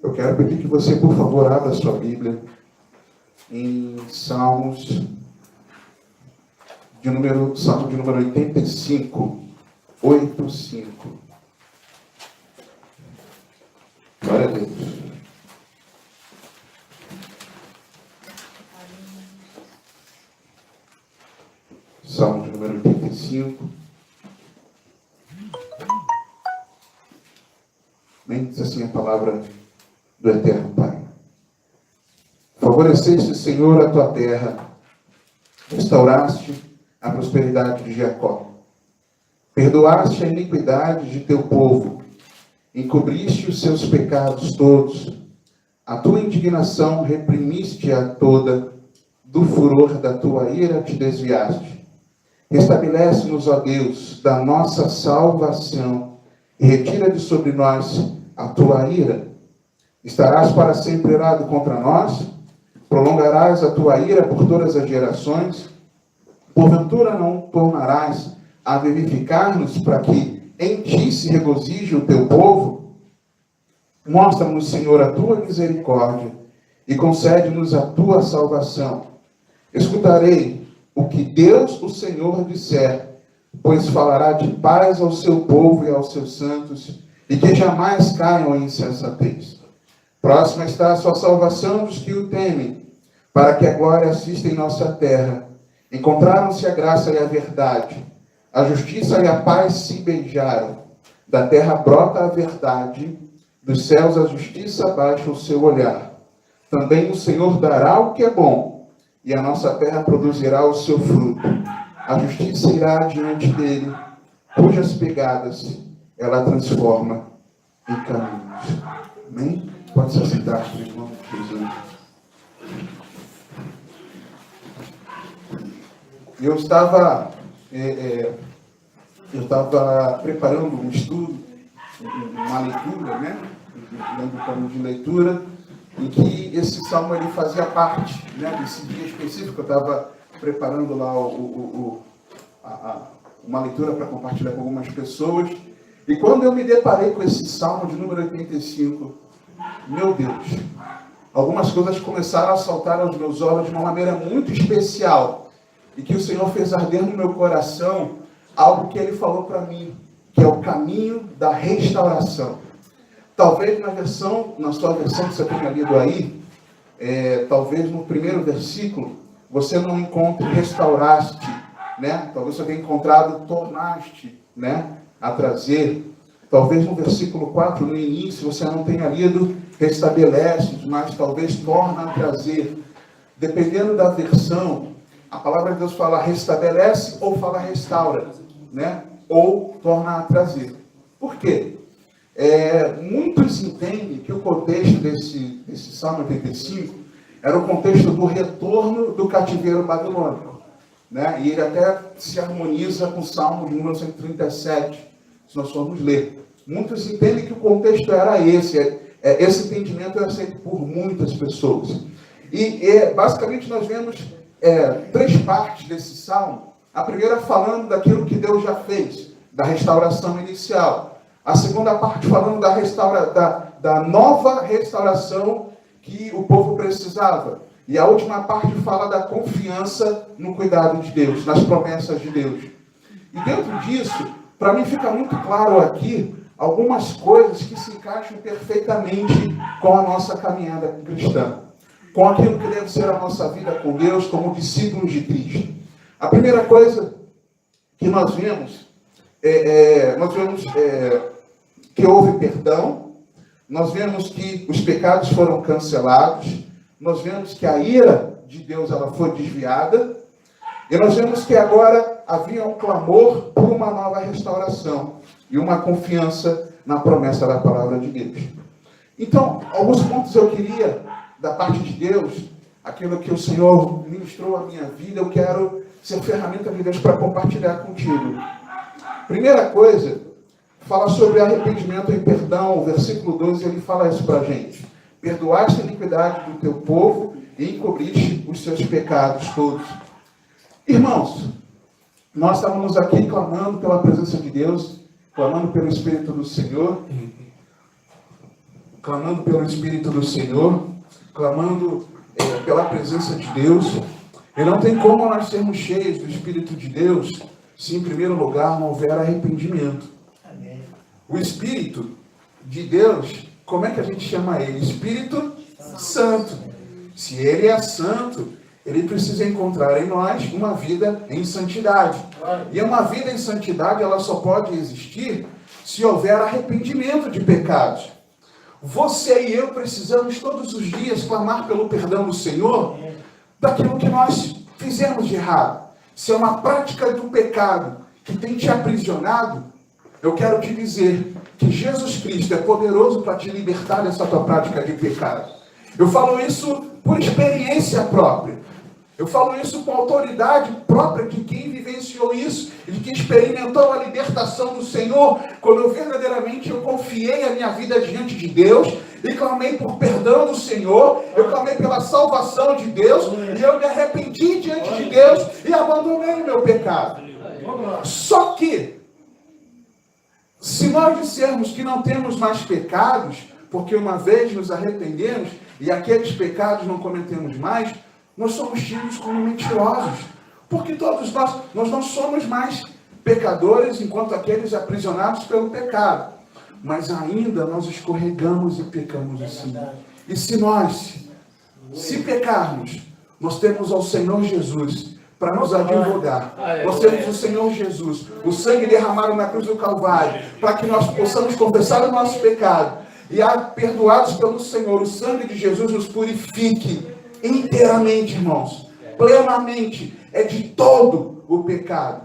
Eu quero pedir que você, por favor, abra a sua Bíblia em Salmo de número 85, 8:5. Glória a Deus. Salmo de número 85. Nem diz assim a palavra do Eterno Pai. Favoreceste, Senhor, a tua terra, restauraste a prosperidade de Jacó, perdoaste a iniquidade de teu povo, encobriste os seus pecados todos, a tua indignação reprimiste-a toda, do furor da tua ira te desviaste. Restabelece-nos, ó Deus, da nossa salvação, e retira de sobre nós a tua ira. Estarás para sempre irado contra nós? Prolongarás a tua ira por todas as gerações? Porventura não tornarás a vivificar-nos para que em ti se regozije o teu povo? Mostra-nos, Senhor, a tua misericórdia e concede-nos a tua salvação. Escutarei o que Deus, o Senhor, disser, pois falará de paz ao seu povo e aos seus santos, e que jamais caiam em insensatez. Próxima está a sua salvação dos que o temem, para que a glória assista em nossa terra. Encontraram-se a graça e a verdade, a justiça e a paz se beijaram. Da terra brota a verdade, dos céus a justiça baixa o seu olhar. Também o Senhor dará o que é bom, e a nossa terra produzirá o seu fruto. A justiça irá diante dele, cujas pegadas ela transforma em caminhos. Amém? Pode se assentar, irmão Jesus. Eu estava preparando um estudo, uma leitura, né? Dando um plano de leitura, em que esse salmo ele fazia parte, né, desse dia específico. Eu estava preparando lá uma leitura para compartilhar com algumas pessoas. E quando eu me deparei com esse salmo de número 85, meu Deus, algumas coisas começaram a saltar aos meus olhos de uma maneira muito especial. E que o Senhor fez arder no meu coração algo que Ele falou para mim, que é o caminho da restauração. Talvez na sua versão que você tenha lido aí, talvez no primeiro versículo, você não encontre restauraste, né? Talvez você tenha encontrado tornaste, né, a trazer. Talvez no versículo 4, no início, você não tenha lido restabelece, mas talvez torna a trazer. Dependendo da versão, a palavra de Deus fala restabelece ou fala restaura, né? Ou torna a trazer. Por quê? Muitos entendem que o contexto desse Salmo 85 era o contexto do retorno do cativeiro babilônico, né? E ele até se harmoniza com o Salmo de número 137, se nós formos ler. Muitos entendem que o contexto era esse. Esse entendimento é aceito por muitas pessoas. E basicamente nós vemos três partes desse salmo. A primeira falando daquilo que Deus já fez, da restauração inicial. A segunda parte falando da nova restauração que o povo precisava. E a última parte fala da confiança no cuidado de Deus, nas promessas de Deus. E dentro disso, para mim fica muito claro aqui algumas coisas que se encaixam perfeitamente com a nossa caminhada cristã, com aquilo que deve ser a nossa vida com Deus como discípulos de Cristo. A primeira coisa que nós vemos que houve perdão, nós vemos que os pecados foram cancelados, nós vemos que a ira de Deus ela foi desviada, e nós vemos que agora havia um clamor por uma nova restauração e uma confiança na promessa da palavra de Deus. Então, alguns pontos eu queria, da parte de Deus, aquilo que o Senhor ministrou à minha vida, eu quero ser ferramenta de Deus para compartilhar contigo. Primeira coisa, fala sobre arrependimento e perdão. O versículo 12, ele fala isso para a gente. Perdoaste a iniquidade do teu povo e encobriste os seus pecados todos. Irmãos, nós estávamos aqui clamando pela presença de Deus, clamando pelo Espírito do Senhor, clamando pelo Espírito do Senhor, clamando pela presença de Deus. E não tem como nós sermos cheios do Espírito de Deus se, em primeiro lugar, não houver arrependimento. Amém. O Espírito de Deus, como é que a gente chama ele? Espírito Santo. Se ele é santo, ele precisa encontrar em nós uma vida em santidade. E uma vida em santidade, ela só pode existir se houver arrependimento de pecados. Você e eu precisamos todos os dias clamar pelo perdão do Senhor daquilo que nós fizemos de errado. Se é uma prática do pecado que tem te aprisionado, eu quero te dizer que Jesus Cristo é poderoso para te libertar dessa tua prática de pecado. Eu falo isso por experiência própria. Eu falo isso com autoridade própria de quem vivenciou isso, de quem experimentou a libertação do Senhor, quando eu verdadeiramente confiei a minha vida diante de Deus, e clamei por perdão do Senhor, eu clamei pela salvação de Deus, e eu me arrependi diante de Deus, e abandonei o meu pecado. Só que, se nós dissermos que não temos mais pecados, porque uma vez nos arrependemos, e aqueles pecados não cometemos mais, nós somos tidos como mentirosos. Porque todos nós não somos mais pecadores enquanto aqueles aprisionados pelo pecado. Mas ainda nós escorregamos e pecamos assim. E se nós, se pecarmos, nós temos ao Senhor Jesus para nos advogar. Nós temos o Senhor Jesus, o sangue derramado na cruz do Calvário, para que nós possamos confessar o nosso pecado. E perdoados pelo Senhor, o sangue de Jesus nos purifique inteiramente, irmãos, plenamente, é de todo o pecado,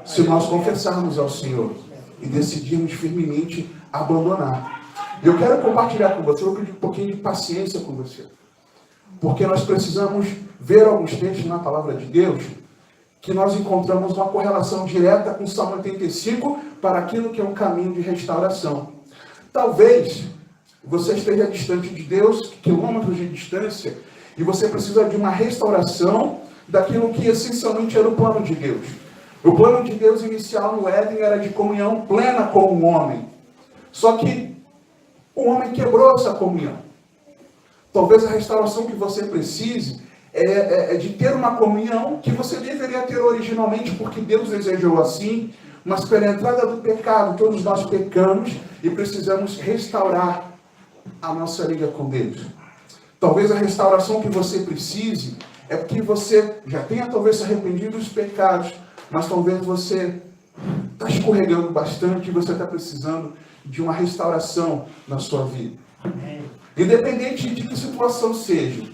se nós confessarmos ao Senhor e decidirmos firmemente abandonar. Eu quero compartilhar com você, eu vou pedir um pouquinho de paciência com você, porque nós precisamos ver alguns textos na palavra de Deus, que nós encontramos uma correlação direta com o Salmo 85 para aquilo que é um caminho de restauração. Talvez você esteja distante de Deus, quilômetros de distância, e você precisa de uma restauração daquilo que essencialmente era o plano de Deus. O plano de Deus inicial no Éden era de comunhão plena com o homem. Só que o homem quebrou essa comunhão. Talvez a restauração que você precise é de ter uma comunhão que você deveria ter originalmente, porque Deus desejou assim, mas pela entrada do pecado, todos nós pecamos e precisamos restaurar a nossa liga com Deus. Talvez a restauração que você precise é porque você já tenha talvez se arrependido dos pecados, mas talvez você está escorregando bastante e você está precisando de uma restauração na sua vida. Independente de que situação seja,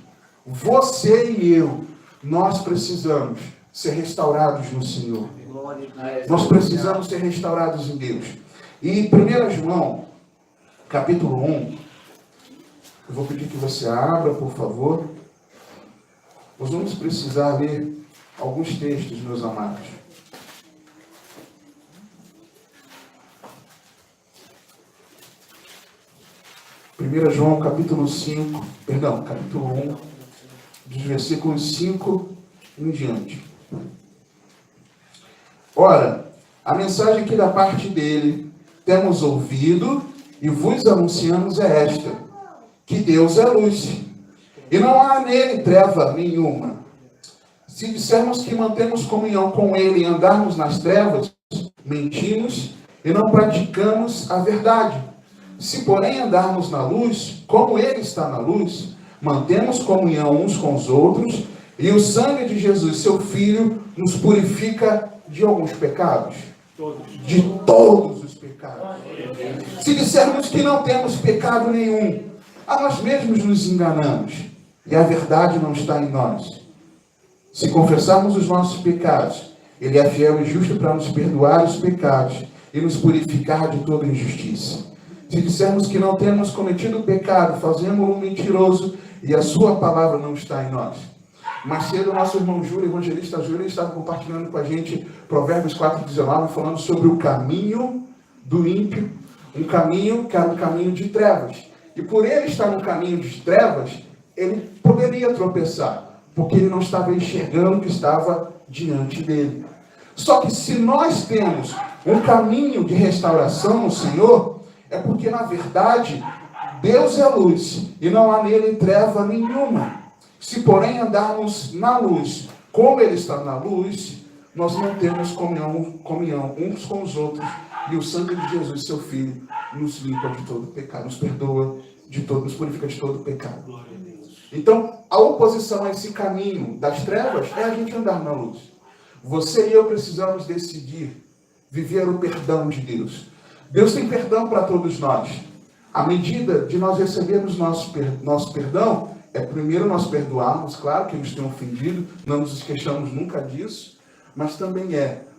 você e eu, nós precisamos ser restaurados no Senhor. Nós precisamos ser restaurados em Deus. E 1 João, capítulo 1, eu vou pedir que você abra, por favor. Nós vamos precisar ler alguns textos, meus amados. João, capítulo 1, dos versículos 5 em diante. Ora, a mensagem que da parte dele temos ouvido e vos anunciamos é esta: que Deus é luz, e não há nele treva nenhuma. Se dissermos que mantemos comunhão com ele e andarmos nas trevas, mentimos e não praticamos a verdade. Se, porém, andarmos na luz, como ele está na luz, mantemos comunhão uns com os outros, e o sangue de Jesus, seu Filho, nos purifica de alguns pecados. De todos os pecados. Se dissermos que não temos pecado nenhum, a nós mesmos nos enganamos, e a verdade não está em nós. Se confessarmos os nossos pecados, ele é fiel e justo para nos perdoar os pecados e nos purificar de toda injustiça. Se dissermos que não temos cometido pecado, fazemos-o mentiroso, e a sua palavra não está em nós. Mais cedo, o nosso irmão Júlio, evangelista Júlio, estava compartilhando com a gente Provérbios 4,19, falando sobre o caminho do ímpio, um caminho que era um caminho de trevas. E por ele estar no caminho de trevas, ele poderia tropeçar, porque ele não estava enxergando o que estava diante dele. Só que se nós temos um caminho de restauração no Senhor, é porque, na verdade, Deus é luz, e não há nele treva nenhuma. Se, porém, andarmos na luz, como ele está na luz, nós não temos comunhão uns com os outros, e o sangue de Jesus, seu Filho, nos limpa de todo pecado, nos perdoa de todo, nos purifica de todo pecado. Então, a oposição a esse caminho das trevas é a gente andar na luz. Você e eu precisamos decidir viver o perdão de Deus. Deus tem perdão para todos nós. À medida de nós recebermos nosso perdão, primeiro nós perdoarmos, claro que eles têm ofendido, não nos queixamos nunca disso, mas também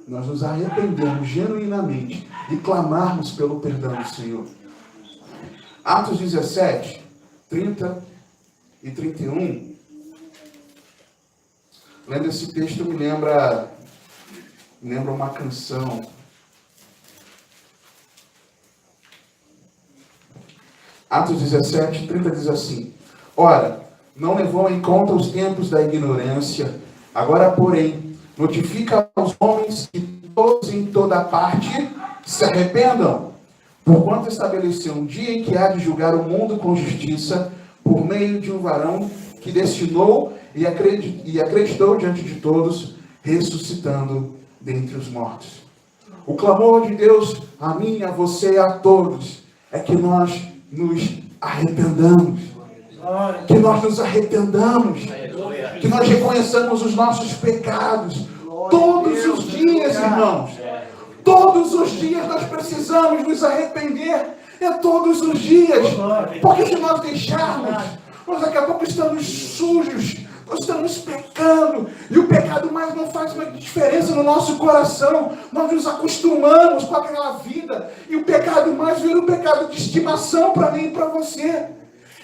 nós nos arrependermos genuinamente e clamarmos pelo perdão do Senhor. Atos 17, 30 e 31. Lendo esse texto me lembra uma canção. Atos 17, 30 diz assim: Ora, não levou em conta os tempos da ignorância, agora, porém, notifica aos homens que todos em toda parte se arrependam, porquanto estabeleceu um dia em que há de julgar o mundo com justiça, por meio de um varão que destinou e acreditou diante de todos, ressuscitando dentre os mortos. O clamor de Deus a mim, a você e a todos é que nós nos arrependamos. Que nós nos arrependamos. Que nós reconheçamos os nossos pecados. Todos os dias, irmãos. Todos os dias nós precisamos nos arrepender. Todos os dias. Porque se nós deixarmos, nós daqui a pouco estamos sujos. Nós estamos pecando. E o pecado mais não faz uma diferença no nosso coração. Nós nos acostumamos com aquela vida. E o pecado mais vira um pecado de estimação para mim e para você.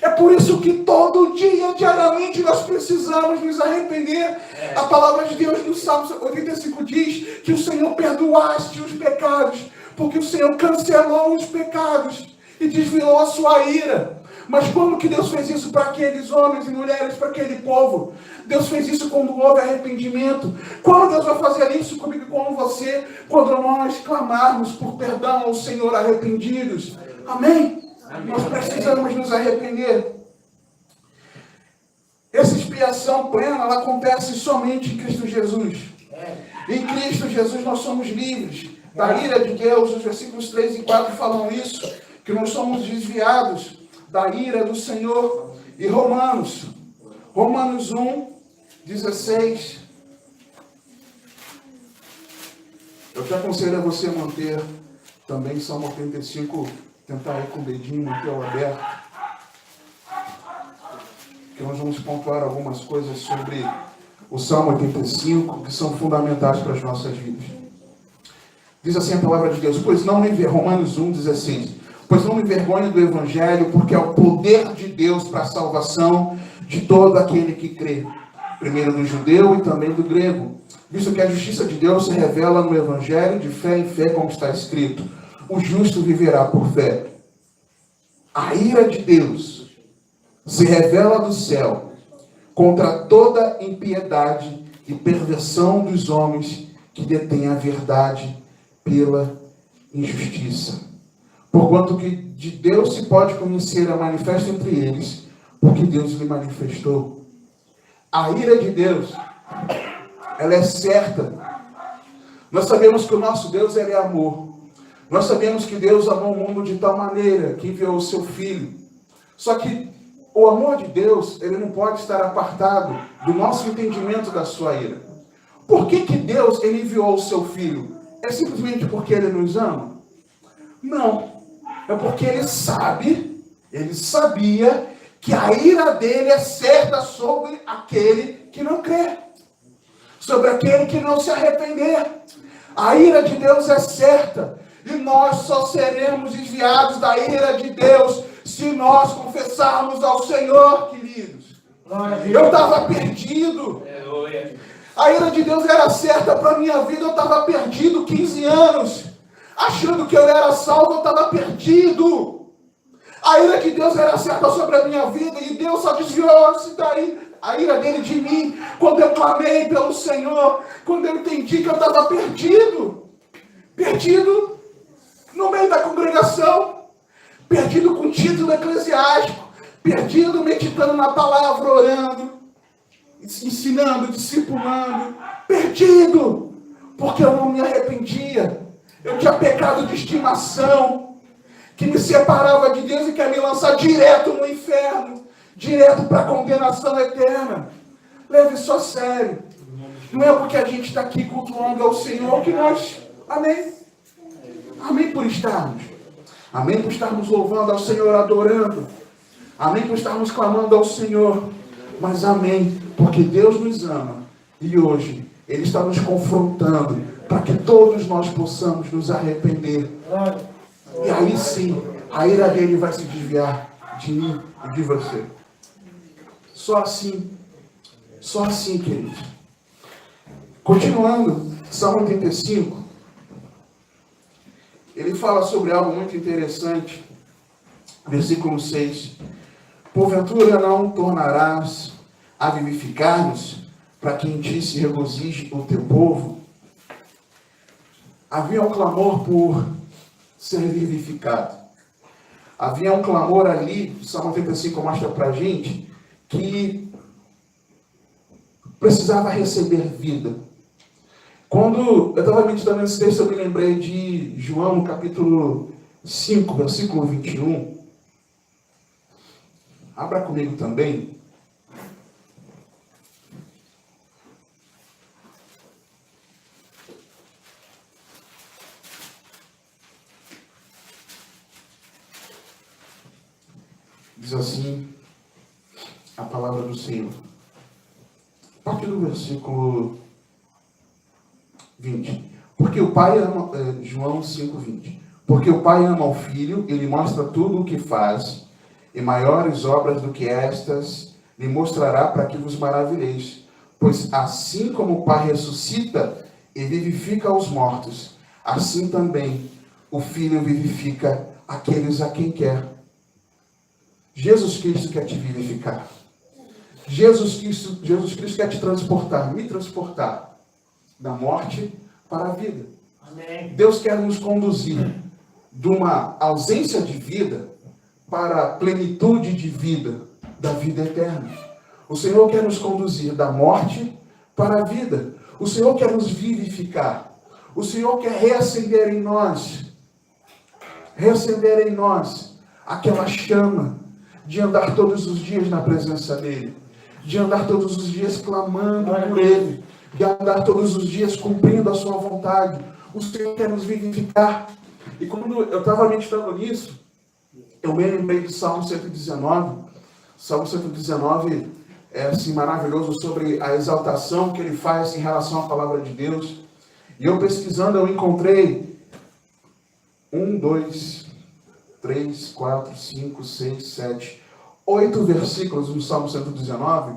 É por isso que todo dia, diariamente, nós precisamos nos arrepender. A palavra de Deus no Salmo 85 diz que o Senhor perdoaste os pecados, porque o Senhor cancelou os pecados e desviou a sua ira. Mas como que Deus fez isso para aqueles homens e mulheres, para aquele povo? Deus fez isso quando houve arrependimento. Quando Deus vai fazer isso comigo e com você? Quando nós clamarmos por perdão ao Senhor arrependidos. Amém? Nós precisamos nos arrepender. Essa expiação plena, ela acontece somente em Cristo Jesus. Em Cristo Jesus nós somos livres da ira de Deus. Os versículos 3 e 4 falam isso, que nós somos desviados da ira do Senhor. E Romanos 1, 16. Eu te aconselho a você manter também Salmo 85, tentar ir com o dedinho aqui ao aberto, que nós vamos pontuar algumas coisas sobre o Salmo 85, que são fundamentais para as nossas vidas. Diz assim a palavra de Deus: Romanos 1, 16. Pois não me envergonho do Evangelho, porque é o poder de Deus para a salvação de todo aquele que crê, primeiro do judeu e também do grego, visto que a justiça de Deus se revela no Evangelho de fé em fé, como está escrito: o justo viverá por fé. A ira de Deus se revela do céu contra toda impiedade e perversão dos homens que detêm a verdade pela injustiça. Porquanto que de Deus se pode conhecer a manifesta entre eles, porque Deus lhe manifestou. A ira de Deus, ela é certa. Nós sabemos que o nosso Deus, ele é amor. Nós sabemos que Deus amou o mundo de tal maneira que enviou o seu Filho. Só que o amor de Deus, ele não pode estar apartado do nosso entendimento da sua ira. Por que Deus, ele enviou o seu Filho? É simplesmente porque ele nos ama? Não. É porque ele sabia que a ira dele é certa sobre aquele que não crê, sobre aquele que não se arrepender. A ira de Deus é certa, e nós só seremos desviados da ira de Deus se nós confessarmos ao Senhor, queridos. Eu estava perdido. A ira de Deus era certa para a minha vida. Eu estava perdido 15 anos. Achando que eu era salvo, eu estava perdido. A ira de Deus era certa sobre a minha vida, e Deus só desviou a ira dele de mim quando eu clamei pelo Senhor, quando eu entendi que eu estava perdido no meio da congregação, perdido com título eclesiástico, perdido meditando na palavra, orando, ensinando, discipulando, perdido, porque eu não me arrependia. Eu tinha pecado de estimação, que me separava de Deus e quer me lançar direto no inferno, direto para a condenação eterna. Leve isso a sério. Não é porque a gente está aqui cultuando ao Senhor que nós... Amém? Amém por estarmos. Amém por estarmos louvando ao Senhor, adorando. Amém por estarmos clamando ao Senhor. Mas amém, porque Deus nos ama. E hoje Ele está nos confrontando para que todos nós possamos nos arrepender. E aí sim, a ira dele vai se desviar de mim e de você. Só assim, queridos. Continuando, Salmo 85, ele fala sobre algo muito interessante. Versículo 6. Porventura não tornarás a vivificar-nos, para que em ti se regozije o teu povo? Havia um clamor por ser vivificado. Havia um clamor ali, o Salmo 85 mostra para a gente, que precisava receber vida. Quando eu estava meditando nesse texto, eu me lembrei de João, capítulo 5, versículo 21. Abra comigo também. Diz assim a palavra do Senhor. A partir do versículo 20. Porque o Pai ama... João 5:20. Porque o Pai ama o Filho, Ele mostra tudo o que faz, e maiores obras do que estas lhe mostrará, para que vos maravilheis. Pois assim como o Pai ressuscita e vivifica os mortos, assim também o Filho vivifica aqueles a quem quer. Jesus Cristo quer te vivificar. Jesus Cristo quer te transportar, me transportar da morte para a vida. Amém. Deus quer nos conduzir de uma ausência de vida para a plenitude de vida, da vida eterna. O Senhor quer nos conduzir da morte para a vida. O Senhor quer nos vivificar. O Senhor quer reacender em nós aquela chama de andar todos os dias na presença dEle, de andar todos os dias clamando por Ele, de andar todos os dias cumprindo a sua vontade. O Senhor quer nos vivificar. E quando eu estava meditando nisso, eu me lembrei de Salmo 119. Salmo 119 é assim maravilhoso sobre a exaltação que ele faz em relação à palavra de Deus. E eu pesquisando, eu encontrei 1, 2, 3, 4, 5, 6, 7, 8 versículos no Salmo 119,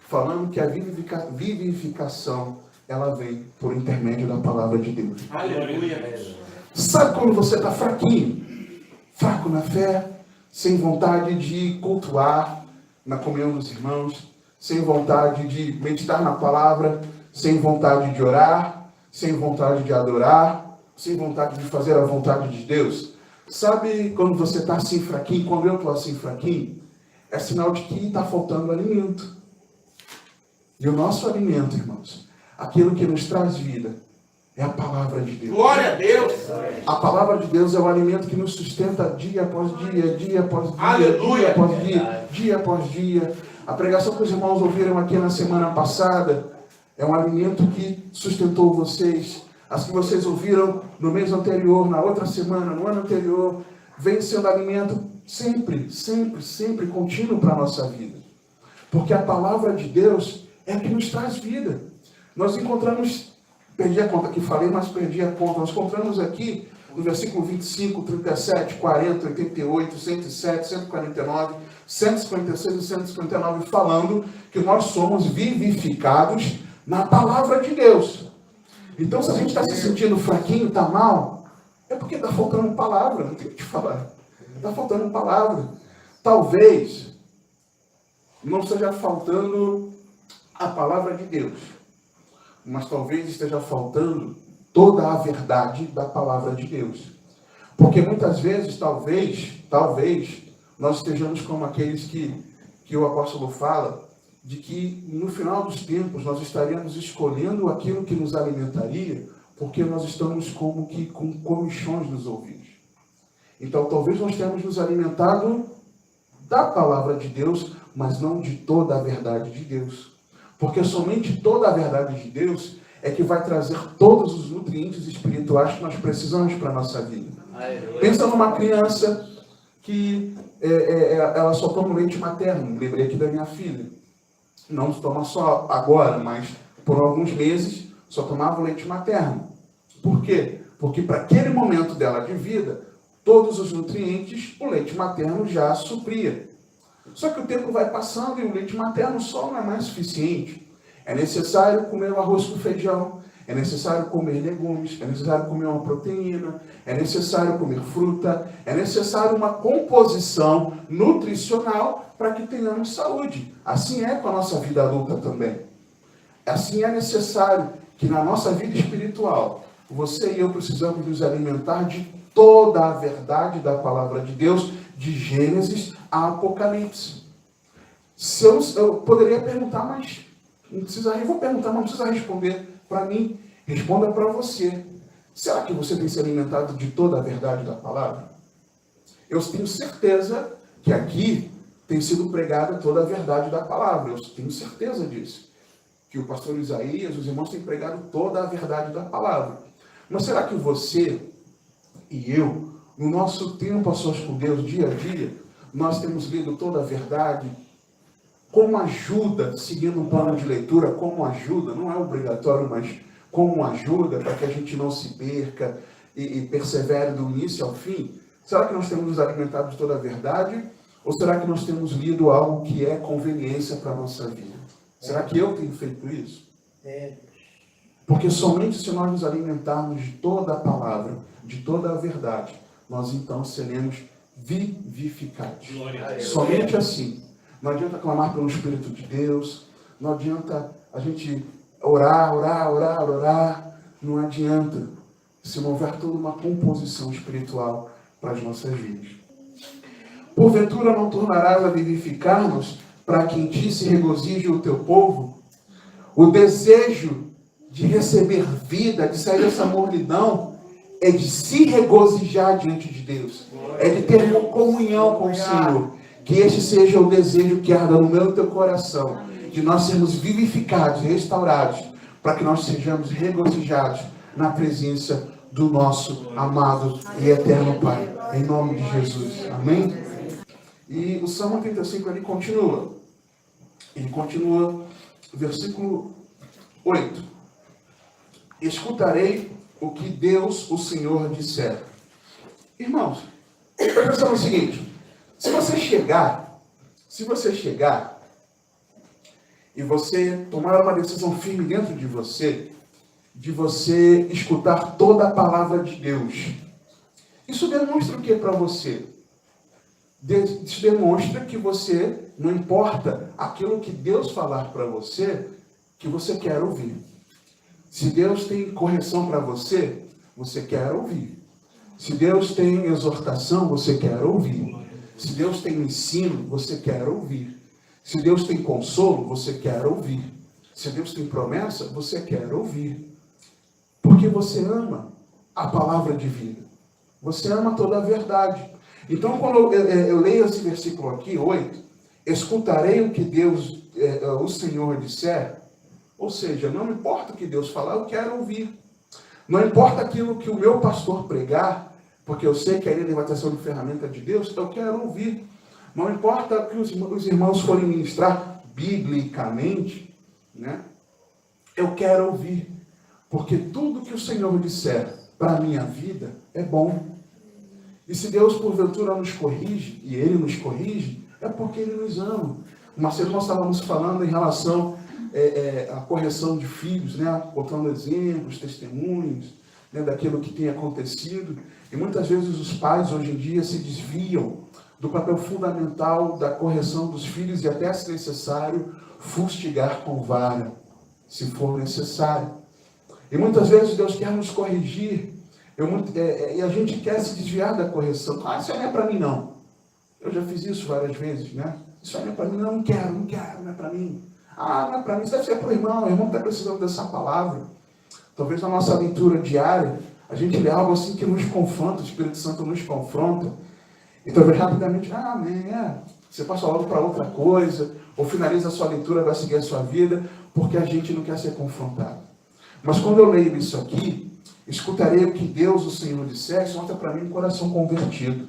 falando que a vivificação, ela vem por intermédio da palavra de Deus. Aleluia! Sabe quando você está fraquinho? Fraco na fé, sem vontade de cultuar na comunhão dos irmãos, sem vontade de meditar na palavra, sem vontade de orar, sem vontade de adorar, sem vontade de fazer a vontade de Deus. Sabe quando você está assim fraquinho, quando eu estou assim fraquinho? É sinal de que está faltando alimento. E o nosso alimento, irmãos, aquilo que nos traz vida, é a palavra de Deus. Glória a Deus! A palavra de Deus é o alimento que nos sustenta dia após dia, dia após dia, aleluia, dia após dia, dia após dia. A pregação que os irmãos ouviram aqui na semana passada é um alimento que sustentou vocês. As que vocês ouviram no mês anterior, na outra semana, no ano anterior, vem sendo alimento sempre, sempre, sempre contínuo para a nossa vida. Porque a palavra de Deus é que nos traz vida. Nós encontramos, perdi a conta que falei, mas perdi a conta. Nós encontramos aqui no versículo 25, 37, 40, 88, 107, 149, 156 e 159, falando que nós somos vivificados na palavra de Deus. Então, se a gente está se sentindo fraquinho, está mal, é porque está faltando palavra, não tem o que te falar. Está faltando palavra. Talvez não esteja faltando a palavra de Deus, mas talvez esteja faltando toda a verdade da palavra de Deus. Porque muitas vezes, talvez, nós estejamos como aqueles que o apóstolo fala, de que no final dos tempos nós estaríamos escolhendo aquilo que nos alimentaria, porque nós estamos como que com comichões nos ouvidos. Então talvez nós tenhamos nos alimentado da palavra de Deus, mas não de toda a verdade de Deus. Porque somente toda a verdade de Deus é que vai trazer todos os nutrientes espirituais que nós precisamos para a nossa vida. Pensa numa criança que ela só toma leite materno. Lembrei aqui da minha filha. Não toma só agora, mas por alguns meses só tomava leite materno. Por quê? Porque para aquele momento dela de vida, todos os nutrientes o leite materno já supria. Só que o tempo vai passando e o leite materno só não é mais suficiente. É necessário comer o arroz com feijão, é necessário comer legumes, é necessário comer uma proteína, é necessário comer fruta, é necessário uma composição nutricional para que tenhamos saúde. Assim é com a nossa vida adulta também. Assim é necessário que na nossa vida espiritual, você e eu precisamos nos alimentar de toda a verdade da palavra de Deus, de Gênesis a Apocalipse. Eu poderia perguntar, mas não precisa, eu vou perguntar, mas não precisa responder para mim. Responda para você. Será que você tem se alimentado de toda a verdade da palavra? Eu tenho certeza que aqui tem sido pregada toda a verdade da palavra. Eu tenho certeza disso. Que o pastor Isaías, os irmãos têm pregado toda a verdade da palavra. Mas será que você e eu, no nosso tempo a sós com Deus, dia a dia, nós temos lido toda a verdade? Como ajuda, seguindo um plano de leitura, como ajuda, não é obrigatório, mas como ajuda para que a gente não se perca e persevere do início ao fim? Será que nós temos nos alimentado de toda a verdade? Ou será que nós temos lido algo que é conveniência para a nossa vida? Será que eu tenho feito isso? Porque somente se nós nos alimentarmos de toda a palavra, de toda a verdade, nós então seremos vivificados. Somente assim. Não adianta clamar pelo Espírito de Deus, não adianta a gente orar. Não adianta se não houver toda uma composição espiritual para as nossas vidas. Porventura não tornarás a vivificar-nos para que em ti se regozije o teu povo? O desejo de receber vida, de sair dessa mornidão, é de se regozijar diante de Deus. É de ter uma comunhão com o Senhor. Que este seja o desejo que arda no meu e teu coração, de nós sermos vivificados, restaurados, para que nós sejamos regozijados na presença do nosso amado e eterno Pai. Em nome de Jesus. Amém? E o Salmo 35 ele continua. Ele continua, versículo 8. Escutarei o que Deus, o Senhor, disser. Irmãos, presta atenção no seguinte. Se você chegar e você tomar uma decisão firme dentro de você escutar toda a palavra de Deus, isso demonstra o que para você? Isso demonstra que você, não importa aquilo que Deus falar para você, que você quer ouvir. Se Deus tem correção para você, você quer ouvir. Se Deus tem exortação, você quer ouvir. Se Deus tem ensino, você quer ouvir. Se Deus tem consolo, você quer ouvir. Se Deus tem promessa, você quer ouvir. Porque você ama a palavra de vida. Você ama toda a verdade. Então, quando eu leio esse versículo aqui, 8, escutarei o que Deus, o Senhor disser. Ou seja, não importa o que Deus falar, eu quero ouvir. Não importa aquilo que o meu pastor pregar, porque eu sei que a ele vai estar sendo ferramenta de Deus, eu quero ouvir. Não importa o que os irmãos forem ministrar biblicamente, né? Eu quero ouvir. Porque tudo que o Senhor disser para a minha vida é bom. E se Deus porventura nos corrige, e Ele nos corrige, é porque Ele nos ama. Mas nós estávamos falando em relação à correção de filhos, né? Botando exemplos, testemunhos, né? Daquilo que tem acontecido. E muitas vezes os pais hoje em dia se desviam do papel fundamental da correção dos filhos e até, se necessário, fustigar com vara, se for necessário. E muitas vezes Deus quer nos corrigir E a gente quer se desviar da correção. Ah, isso aí não é para mim, não. Eu já fiz isso várias vezes, né? Isso aí não é para mim, não quero, não é para mim. Ah, não é para mim, isso deve ser para o irmão está precisando dessa palavra. Talvez na nossa leitura diária, a gente lê algo assim que nos confronta, o Espírito Santo nos confronta. E talvez rapidamente, você passa logo para outra coisa, ou finaliza a sua leitura, vai seguir a sua vida, porque a gente não quer ser confrontado. Mas quando eu leio isso aqui, escutarei o que Deus, o Senhor, disser, isso mostra para mim um coração convertido.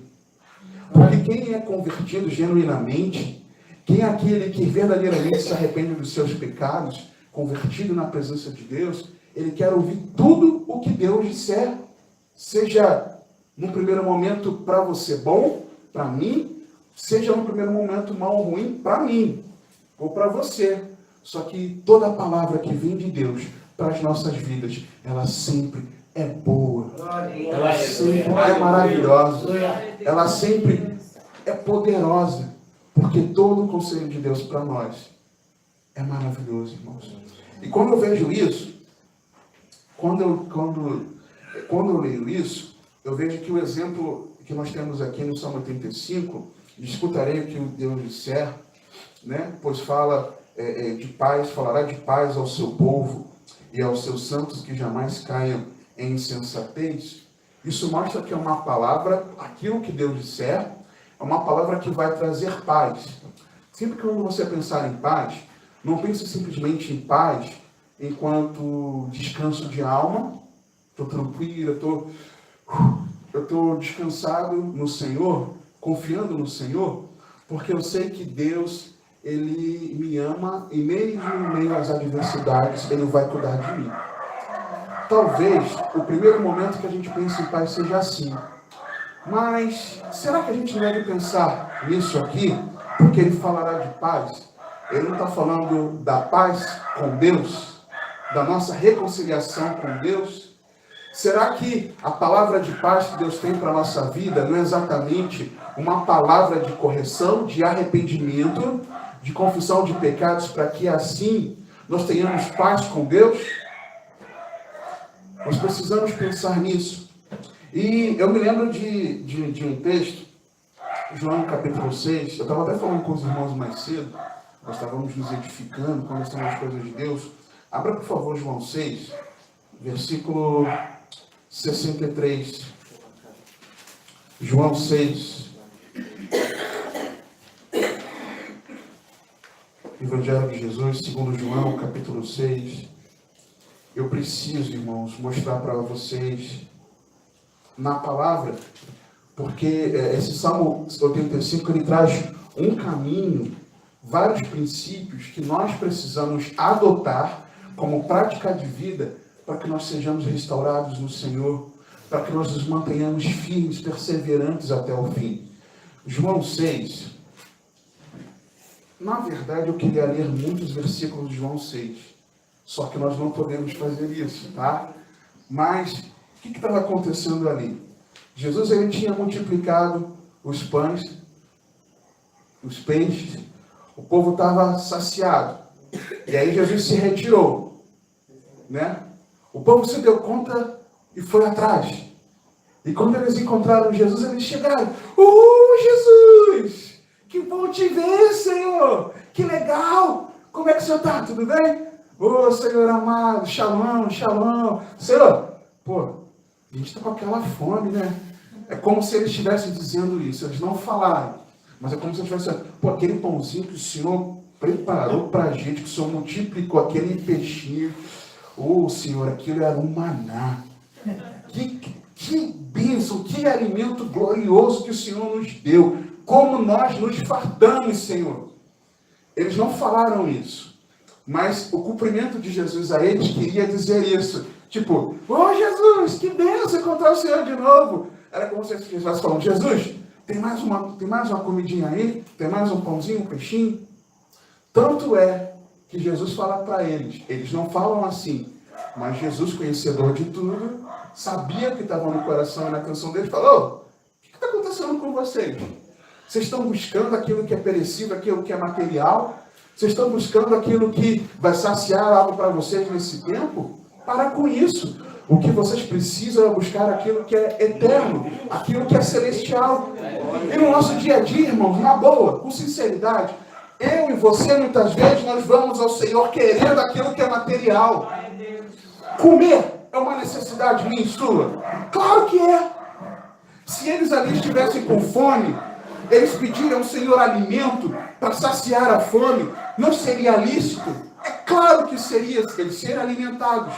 Porque quem é convertido genuinamente, quem é aquele que verdadeiramente se arrepende dos seus pecados, convertido na presença de Deus, ele quer ouvir tudo o que Deus disser, seja no primeiro momento para você bom, para mim, seja no primeiro momento mal ou ruim para mim, ou para você. Só que toda a palavra que vem de Deus para as nossas vidas, ela sempre é boa, ela sempre é maravilhosa, ela sempre é poderosa, porque todo o conselho de Deus para nós é maravilhoso, irmãos. E quando eu vejo isso, quando eu leio isso, eu vejo que o exemplo que nós temos aqui no Salmo 85, escutarei o que o Deus disser, né? Pois fala de paz, falará de paz ao seu povo e aos seus santos que jamais caiam em insensatez. Isso mostra que é uma palavra, aquilo que Deus disser, é uma palavra que vai trazer paz. Sempre que você pensar em paz, não pense simplesmente em paz enquanto descanso de alma. Estou tranquilo, eu estou descansado no Senhor, confiando no Senhor, porque eu sei que Deus, Ele me ama e mesmo em meio às adversidades, Ele vai cuidar de mim. Talvez o primeiro momento que a gente pense em paz seja assim. Mas será que a gente deve pensar nisso aqui? Porque Ele falará de paz. Ele não está falando da paz com Deus, da nossa reconciliação com Deus. Será que a palavra de paz que Deus tem para a nossa vida não é exatamente uma palavra de correção, de arrependimento, de confissão de pecados, para que assim nós tenhamos paz com Deus? Nós precisamos pensar nisso. E eu me lembro de um texto, João capítulo 6, eu estava até falando com os irmãos mais cedo, nós estávamos nos edificando, conversando as coisas de Deus. Abra, por favor, João 6, versículo 63. João 6. Evangelho de Jesus, segundo João, capítulo 6. Eu preciso, irmãos, mostrar para vocês na palavra, porque esse Salmo 85, ele traz um caminho, vários princípios que nós precisamos adotar como prática de vida para que nós sejamos restaurados no Senhor, para que nós nos mantenhamos firmes, perseverantes até o fim. João 6. Na verdade, eu queria ler muitos versículos de João 6, só que nós não podemos fazer isso, tá? Mas o que estava acontecendo ali? Jesus, ele tinha multiplicado os pães, os peixes, o povo estava saciado. E aí Jesus se retirou, né? O povo se deu conta e foi atrás. E quando eles encontraram Jesus, eles chegaram. Jesus! Que bom te ver, Senhor! Que legal! Como é que o Senhor está? Tudo bem? Senhor amado, shalom, shalom. Senhor, a gente está com aquela fome, né? É como se eles estivessem dizendo isso. Eles não falaram. Mas é como se eles estivessem dizendo, aquele pãozinho que o Senhor preparou para a gente, que o Senhor multiplicou, aquele peixinho. Senhor, aquilo era um maná. Que bênção, que alimento glorioso que o Senhor nos deu. Como nós nos fartamos, Senhor. Eles não falaram isso. Mas o cumprimento de Jesus a eles queria dizer isso. Tipo, Jesus, que bênção encontrar o Senhor de novo. Era como se eles estivessem falando, Jesus, tem mais uma comidinha aí? Tem mais um pãozinho, um peixinho? Tanto é que Jesus fala para eles. Eles não falam assim. Mas Jesus, conhecedor de tudo, sabia que estava no coração e na atenção deles. Falou, o que está acontecendo com vocês? Vocês estão buscando aquilo que é perecível, aquilo que é material? Vocês estão buscando aquilo que vai saciar algo para vocês nesse tempo? Para com isso. O que vocês precisam é buscar aquilo que é eterno, aquilo que é celestial. E no nosso dia a dia, irmãos, na boa, com sinceridade, eu e você, muitas vezes, nós vamos ao Senhor querendo aquilo que é material. Comer é uma necessidade minha e sua? Claro que é. Se eles ali estivessem com fome, eles pediriam ao Senhor alimento para saciar a fome, não seria lícito? É claro que seria, eles serem alimentados.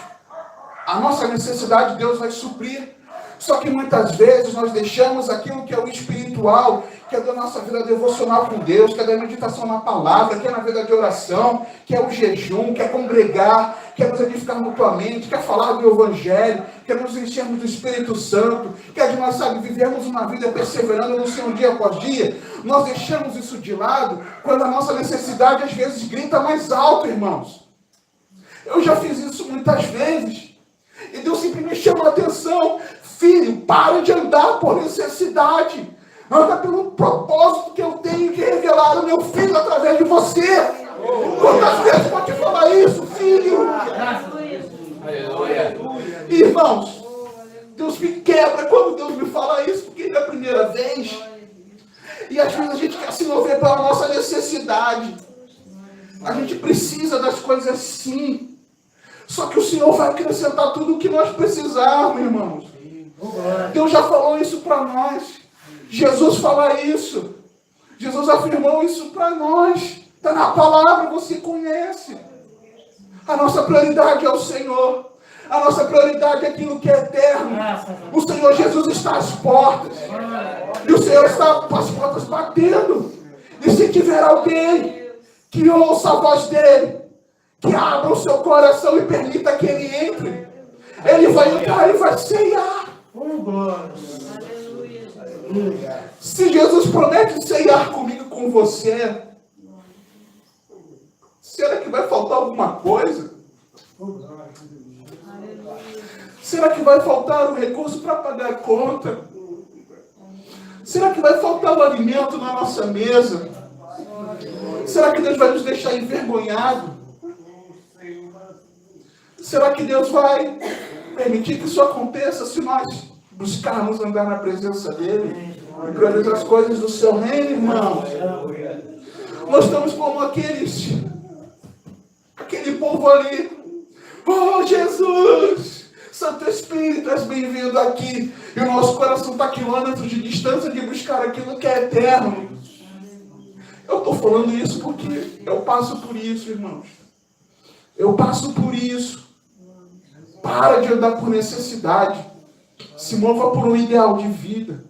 A nossa necessidade Deus vai suprir. Só que muitas vezes nós deixamos aquilo que é o espiritual, que é da nossa vida devocional com Deus, que é da meditação na palavra, que é na vida de oração, que é o jejum, que é congregar, que é nos edificar mutuamente, que é falar do Evangelho, que é nos enchermos do Espírito Santo, que é de nós, vivermos uma vida perseverando no Senhor dia após dia. Nós deixamos isso de lado quando a nossa necessidade às vezes grita mais alto, irmãos. Eu já fiz isso muitas vezes. E Deus sempre me chama a atenção. Filho, para de andar por necessidade. Anda pelo propósito que eu tenho de revelar o meu filho através de você. Quantas vezes pode falar isso, filho? Irmãos, Deus me quebra quando Deus me fala isso, porque é a primeira vez. E às vezes a gente quer se mover pela nossa necessidade. A gente precisa das coisas sim. Só que o Senhor vai acrescentar tudo o que nós precisarmos, irmãos. Deus já falou isso para nós. Jesus fala isso. Jesus afirmou isso para nós. Está na palavra, você conhece. A nossa prioridade é o Senhor. A nossa prioridade é aquilo que é eterno. O Senhor Jesus está às portas. E o Senhor está com as portas batendo. E se tiver alguém que ouça a voz dele, que abra o seu coração e permita que ele entre, ele vai entrar e vai ceiar. Se Jesus promete ceiar comigo, com você, será que vai faltar alguma coisa? Será que vai faltar o recurso para pagar a conta? Será que vai faltar o alimento na nossa mesa? Será que Deus vai nos deixar envergonhados? Será que Deus vai permitir que isso aconteça se nós buscarmos andar na presença dele e priorizar as coisas do seu reino, irmãos? Nós estamos como aquele povo ali. Oh, Jesus! Santo Espírito, és bem-vindo aqui. E o nosso coração está a quilômetros de distância de buscar aquilo que é eterno. Eu estou falando isso porque eu passo por isso, irmãos. Eu passo por isso. Para de andar por necessidade. Se mova por um ideal de vida.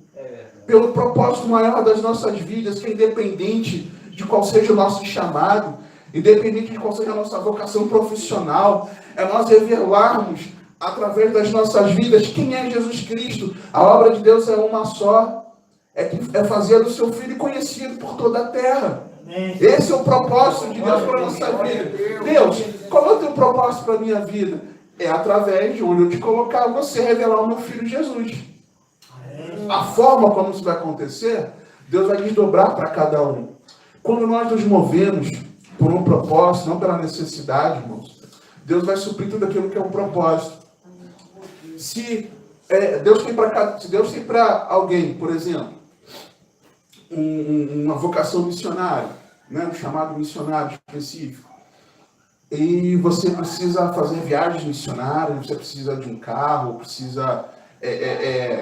Pelo propósito maior das nossas vidas, que é independente de qual seja o nosso chamado, independente de qual seja a nossa vocação profissional, é nós revelarmos, através das nossas vidas, quem é Jesus Cristo. A obra de Deus é uma só. É fazer do seu Filho conhecido por toda a terra. Esse é o propósito de Deus para a nossa vida. Deus, qual é o teu propósito para a minha vida? É através de onde eu te colocar, você revelar o meu Filho Jesus. A forma como isso vai acontecer, Deus vai desdobrar para cada um. Quando nós nos movemos por um propósito, não pela necessidade, irmãos, Deus vai suprir tudo aquilo que é um propósito. Se Deus tem para alguém, por exemplo, uma vocação missionária, né, um chamado missionário específico, e você precisa fazer viagens missionárias, você precisa de um carro, precisa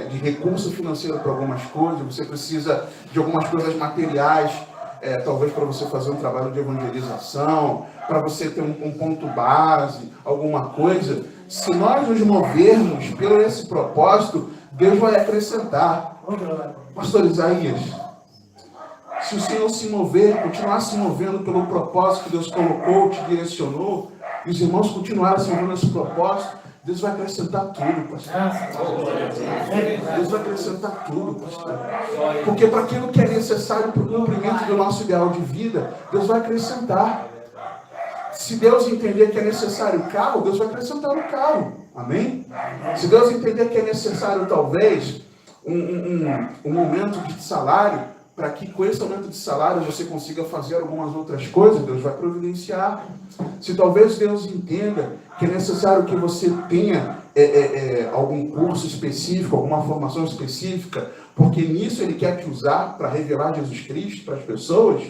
de recurso financeiro para algumas coisas, você precisa de algumas coisas materiais, talvez para você fazer um trabalho de evangelização, para você ter um ponto base, alguma coisa. Se nós nos movermos pelo esse propósito, Deus vai acrescentar. Pastor Isaías, se o Senhor se mover, continuar se movendo pelo propósito que Deus colocou, te direcionou, e os irmãos continuarem se movendo nesse propósito, Deus vai acrescentar tudo, pastor. Deus vai acrescentar tudo, pastor. Porque para aquilo que é necessário para o cumprimento do nosso ideal de vida, Deus vai acrescentar. Se Deus entender que é necessário o carro, Deus vai acrescentar o carro. Amém? Se Deus entender que é necessário, talvez, um aumento de salário, para que com esse aumento de salário você consiga fazer algumas outras coisas, Deus vai providenciar. Se talvez Deus entenda que é necessário que você tenha algum curso específico, alguma formação específica, porque nisso ele quer te usar para revelar Jesus Cristo para as pessoas,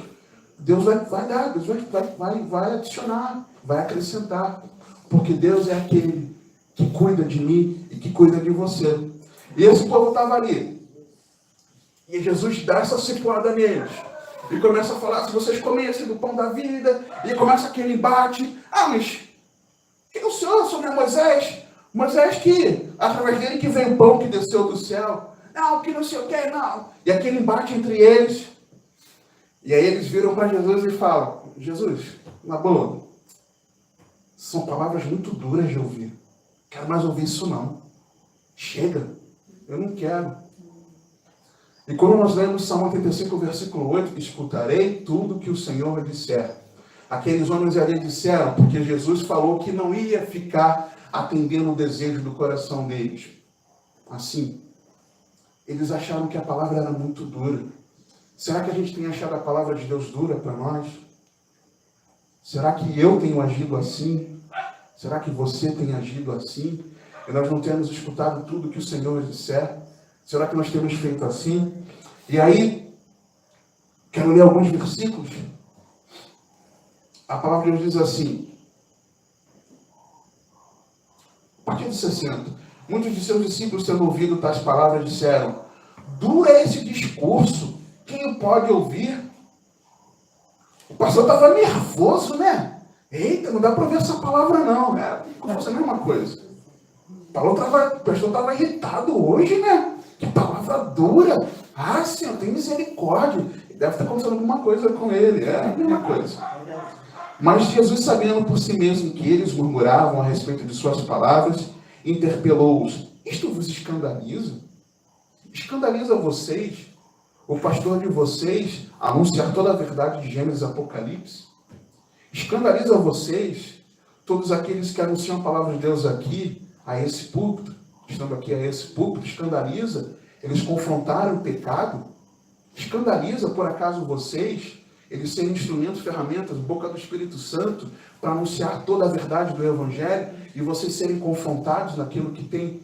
Deus vai dar, Deus vai adicionar, vai acrescentar. Porque Deus é aquele que cuida de mim e que cuida de você. E esse povo estava ali. E Jesus dá essa cipuada neles. E começa a falar, se vocês comessem do pão da vida, e começa aquele embate. Mas quem é o Senhor? O Senhor não é Moisés? Moisés que, através dele que veio o pão que desceu do céu. Não, que não sei o que, não. E aquele embate entre eles. E aí eles viram para Jesus e falam, Jesus, na boa, são palavras muito duras de ouvir. Quero mais ouvir isso não. Chega, eu não quero. E quando nós lemos Salmo 85, versículo 8, escutarei tudo que o Senhor disser. Aqueles homens ali disseram, porque Jesus falou que não ia ficar atendendo o desejo do coração deles. Assim, eles acharam que a palavra era muito dura. Será que a gente tem achado a palavra de Deus dura para nós? Será que eu tenho agido assim? Será que você tem agido assim? E nós não temos escutado tudo que o Senhor disser? Será que nós temos feito assim? E aí, quero ler alguns versículos. A palavra de Deus diz assim, a partir de 60, muitos de seus discípulos, tendo ouvido tais palavras, disseram, duro é esse discurso, quem o pode ouvir? O pastor estava nervoso, né? Eita, não dá para ouvir essa palavra não. Como fosse a mesma coisa. O pastor estava irritado hoje, né? Que palavra dura. Senhor, tem misericórdia. Deve estar acontecendo alguma coisa com ele. É a mesma coisa. Mas Jesus, sabendo por si mesmo que eles murmuravam a respeito de suas palavras, interpelou-os. Isto vos escandaliza? Escandaliza vocês, o pastor de vocês, anunciar toda a verdade de Gênesis e Apocalipse? Escandaliza vocês, todos aqueles que anunciam a palavra de Deus aqui, a esse púlpito, estando aqui a esse púlpito, escandaliza eles confrontaram o pecado? Escandaliza, por acaso, vocês, eles serem instrumentos, ferramentas, boca do Espírito Santo, para anunciar toda a verdade do Evangelho, e vocês serem confrontados naquilo que tem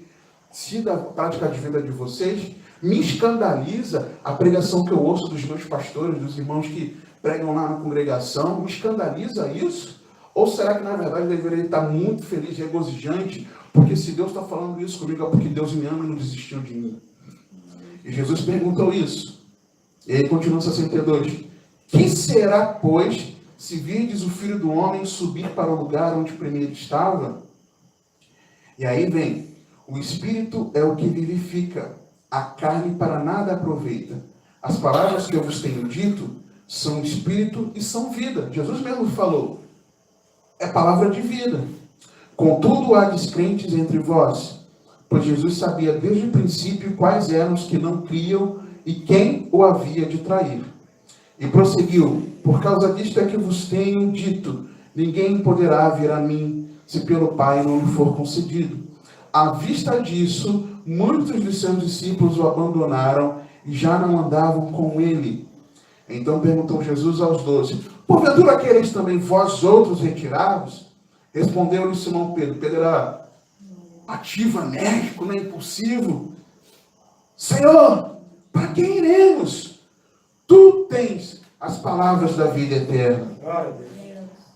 sido a prática de vida de vocês? Me escandaliza a pregação que eu ouço dos meus pastores, dos irmãos que pregam lá na congregação. Me escandaliza isso? Ou será que, na verdade, eu deveria estar muito feliz, regozijante, porque se Deus está falando isso comigo, é porque Deus me ama e não desistiu de mim? E Jesus perguntou isso. E aí continua 62. Que será, pois, se virdes o Filho do Homem subir para o lugar onde primeiro estava? E aí vem, o Espírito é o que vivifica, a carne para nada aproveita. As palavras que eu vos tenho dito são Espírito e são vida. Jesus mesmo falou, é palavra de vida. Contudo, há descrentes entre vós, pois Jesus sabia desde o princípio quais eram os que não criam e quem o havia de trair. E prosseguiu, por causa disto é que vos tenho dito, ninguém poderá vir a mim, se pelo Pai não lhe for concedido. À vista disso, muitos de seus discípulos o abandonaram e já não andavam com ele. Então perguntou Jesus aos 12, porventura quereis também vós outros retirados? Respondeu-lhe Simão Pedro. Pedro era ativo, enérgico, né, impulsivo. Senhor, para quem iremos? Tu tens as palavras da vida eterna.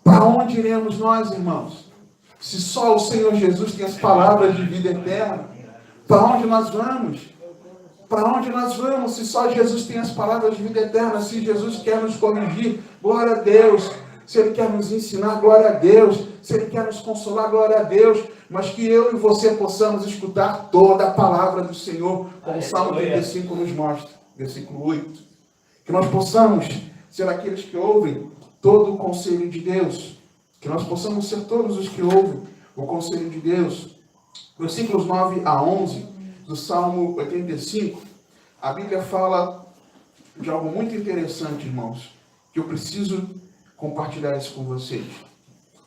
Para onde iremos nós, irmãos? Se só o Senhor Jesus tem as palavras de vida eterna, para onde nós vamos? Para onde nós vamos se só Jesus tem as palavras de vida eterna? Se Jesus quer nos corrigir, glória a Deus. Se Ele quer nos ensinar, glória a Deus. Se Ele quer nos consolar, glória a Deus. Mas que eu e você possamos escutar toda a palavra do Senhor, como o Salmo 35 nos mostra, versículo 8. Que nós possamos ser aqueles que ouvem todo o conselho de Deus. Que nós possamos ser todos os que ouvem o conselho de Deus. Versículos 9 a 11 do Salmo 85, a Bíblia fala de algo muito interessante, irmãos, que eu preciso compartilhar isso com vocês.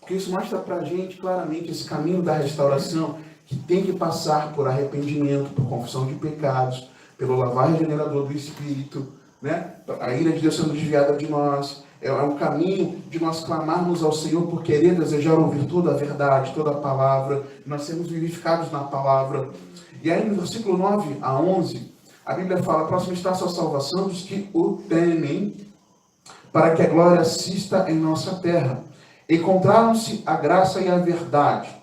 Porque isso mostra para a gente claramente esse caminho da restauração que tem que passar por arrependimento, por confissão de pecados, pelo lavar regenerador do Espírito, né? A ira de Deus sendo desviada de nós, É um caminho de nós clamarmos ao Senhor por querer desejar ouvir toda a verdade, toda a palavra, nós sermos vivificados na palavra. E aí no versículo 9 a 11, a Bíblia fala: próximo está a sua salvação dos que o temem, para que a glória assista em nossa terra. Encontraram-se a graça e a verdade.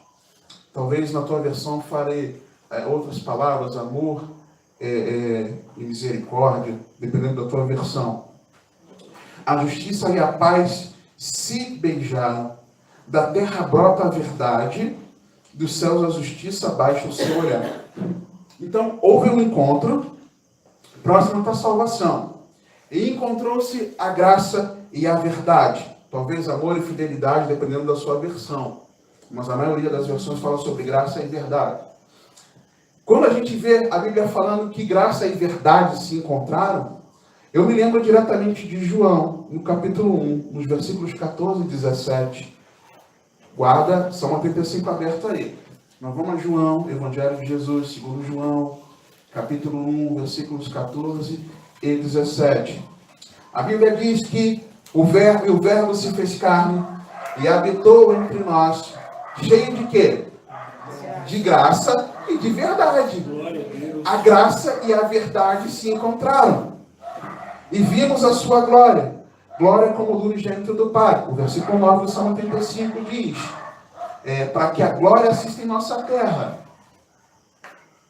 Talvez na tua versão fale outras palavras, amor e misericórdia, dependendo da tua versão. A justiça e a paz se beijaram. Da terra brota a verdade, dos céus a justiça baixa o seu olhar. Então, houve um encontro, próximo está a salvação. E encontrou-se a graça e a verdade. Talvez amor e fidelidade, dependendo da sua versão. Mas a maioria das versões fala sobre graça e verdade. Quando a gente vê a Bíblia falando que graça e verdade se encontraram, eu me lembro diretamente de João, no capítulo 1, nos versículos 14 e 17. Guarda, Salmo 85 aberto aí. Nós vamos a João, Evangelho de Jesus, segundo João, capítulo 1, versículos 14 e 17. A Bíblia diz que o Verbo se fez carne e habitou entre nós, cheio de quê? De graça e de verdade. A graça e a verdade se encontraram. E vimos a sua glória. Glória como do unigênito do Pai. O versículo 9 do Salmo 85 diz: para que a glória assista em nossa terra.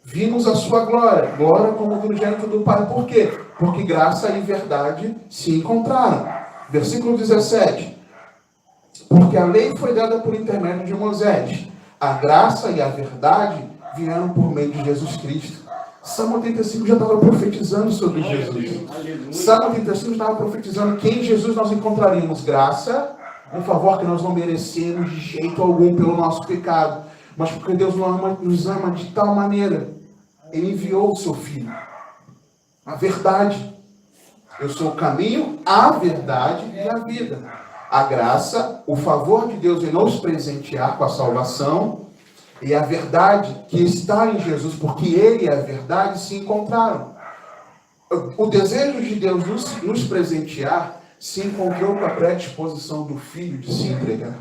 Vimos a sua glória. Glória como do unigênito do Pai. Por quê? Porque graça e verdade se encontraram. Versículo 17. Porque a lei foi dada por intermédio de Moisés. A graça e a verdade vieram por meio de Jesus Cristo. Salmo 85 já estava profetizando sobre Jesus. Salmo 85 estava profetizando que em Jesus nós encontraríamos graça, um favor que nós não merecemos de jeito algum pelo nosso pecado, mas porque Deus nos ama de tal maneira, Ele enviou o seu Filho. A verdade. Eu sou o caminho, a verdade e a vida. A graça, o favor de Deus em nos presentear com a salvação, e a verdade que está em Jesus, porque Ele é a verdade, se encontraram. O desejo de Deus nos presentear se encontrou com a predisposição do Filho de se entregar.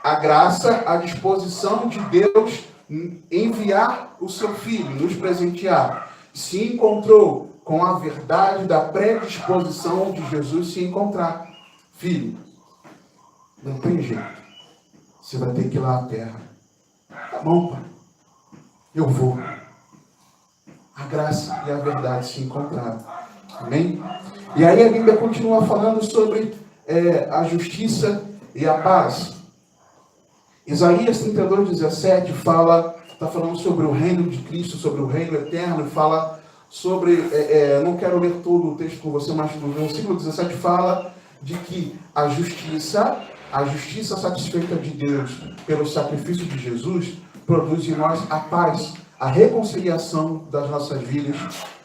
A graça, a disposição de Deus enviar o seu Filho, nos presentear, se encontrou com a verdade da predisposição de Jesus se encontrar. Filho, não tem jeito. Você vai ter que ir lá à terra. Tá bom, pai. Eu vou. A graça e a verdade se encontraram. Amém? E aí a Bíblia continua falando sobre a justiça e a paz. Isaías 32, 17 está falando sobre o reino de Cristo, sobre o reino eterno, fala sobre, não quero ler todo o texto com você, mas no versículo 17 fala de que a justiça satisfeita de Deus pelo sacrifício de Jesus produz em nós a paz, a reconciliação das nossas vidas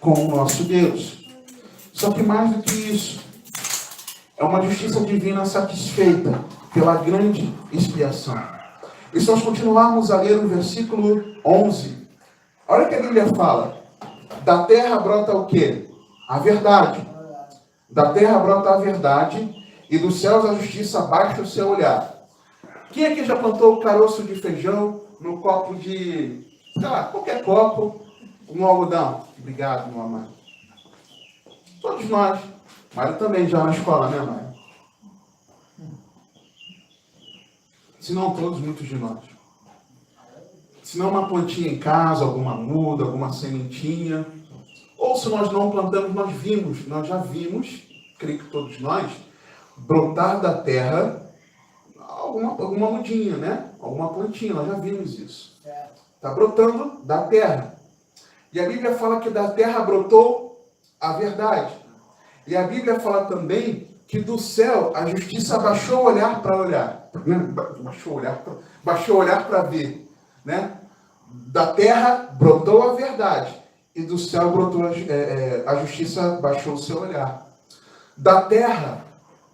com o nosso Deus. Só que mais do que isso, é uma justiça divina satisfeita pela grande expiação. E se nós continuarmos a ler no versículo 11, olha o que a Bíblia fala: da terra brota o quê? A verdade. Da terra brota a verdade, e dos céus a justiça baixa o seu olhar. Quem aqui já plantou o caroço de feijão no copo de, sei lá, qualquer copo, no algodão? Obrigado, meu amado. Todos nós. Mário também já na escola, né, Mário? Se não todos, muitos de nós. Se não uma plantinha em casa, alguma muda, alguma sementinha. Ou se nós não plantamos, nós já vimos, creio que todos nós, brotar da terra alguma mudinha, né? Alguma plantinha, nós já vimos isso. Está brotando da terra. E a Bíblia fala que da terra brotou a verdade. E a Bíblia fala também que do céu a justiça baixou o olhar para olhar. Baixou o olhar para ver. Né? Da terra brotou a verdade. E do céu brotou a justiça, baixou o seu olhar. Da terra,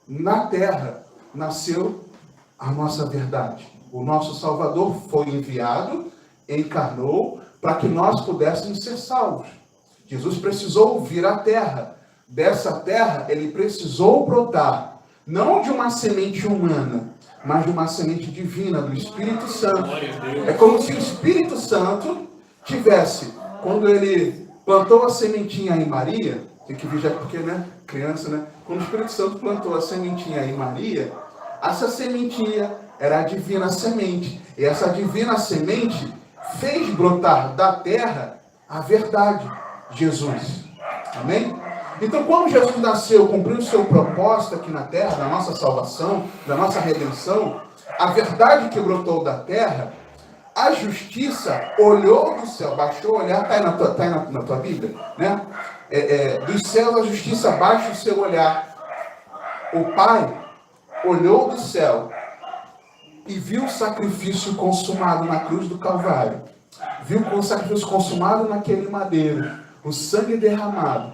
na terra, nasceu a nossa verdade. O nosso Salvador foi enviado, encarnou, para que nós pudéssemos ser salvos. Jesus precisou vir à terra. Dessa terra, ele precisou brotar. Não de uma semente humana, mas de uma semente divina, do Espírito Santo. É como se o Espírito Santo tivesse, quando ele plantou a sementinha em Maria, tem que vigiar porque, né, criança, né? Quando o Espírito Santo plantou a sementinha em Maria, essa sementinha era a divina semente. E essa divina semente fez brotar da terra a verdade, Jesus. Amém? Então, quando Jesus nasceu, cumpriu o seu propósito aqui na terra, da nossa salvação, da nossa redenção, a verdade que brotou da terra, a justiça olhou do céu, baixou o olhar, está aí na tua Bíblia, né? Dos céus a justiça baixa o seu olhar. O Pai olhou do céu e viu o sacrifício consumado na cruz do Calvário. Viu o sacrifício consumado naquele madeiro, o sangue derramado,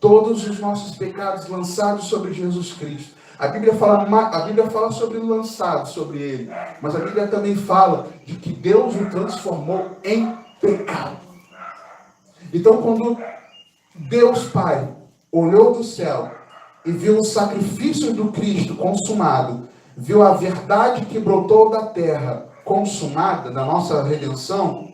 todos os nossos pecados lançados sobre Jesus Cristo. A Bíblia fala sobre o lançado sobre ele, mas a Bíblia também fala de que Deus o transformou em pecado. Então, quando Deus Pai olhou do céu e viu o sacrifício do Cristo consumado, viu a verdade que brotou da terra consumada, da nossa redenção,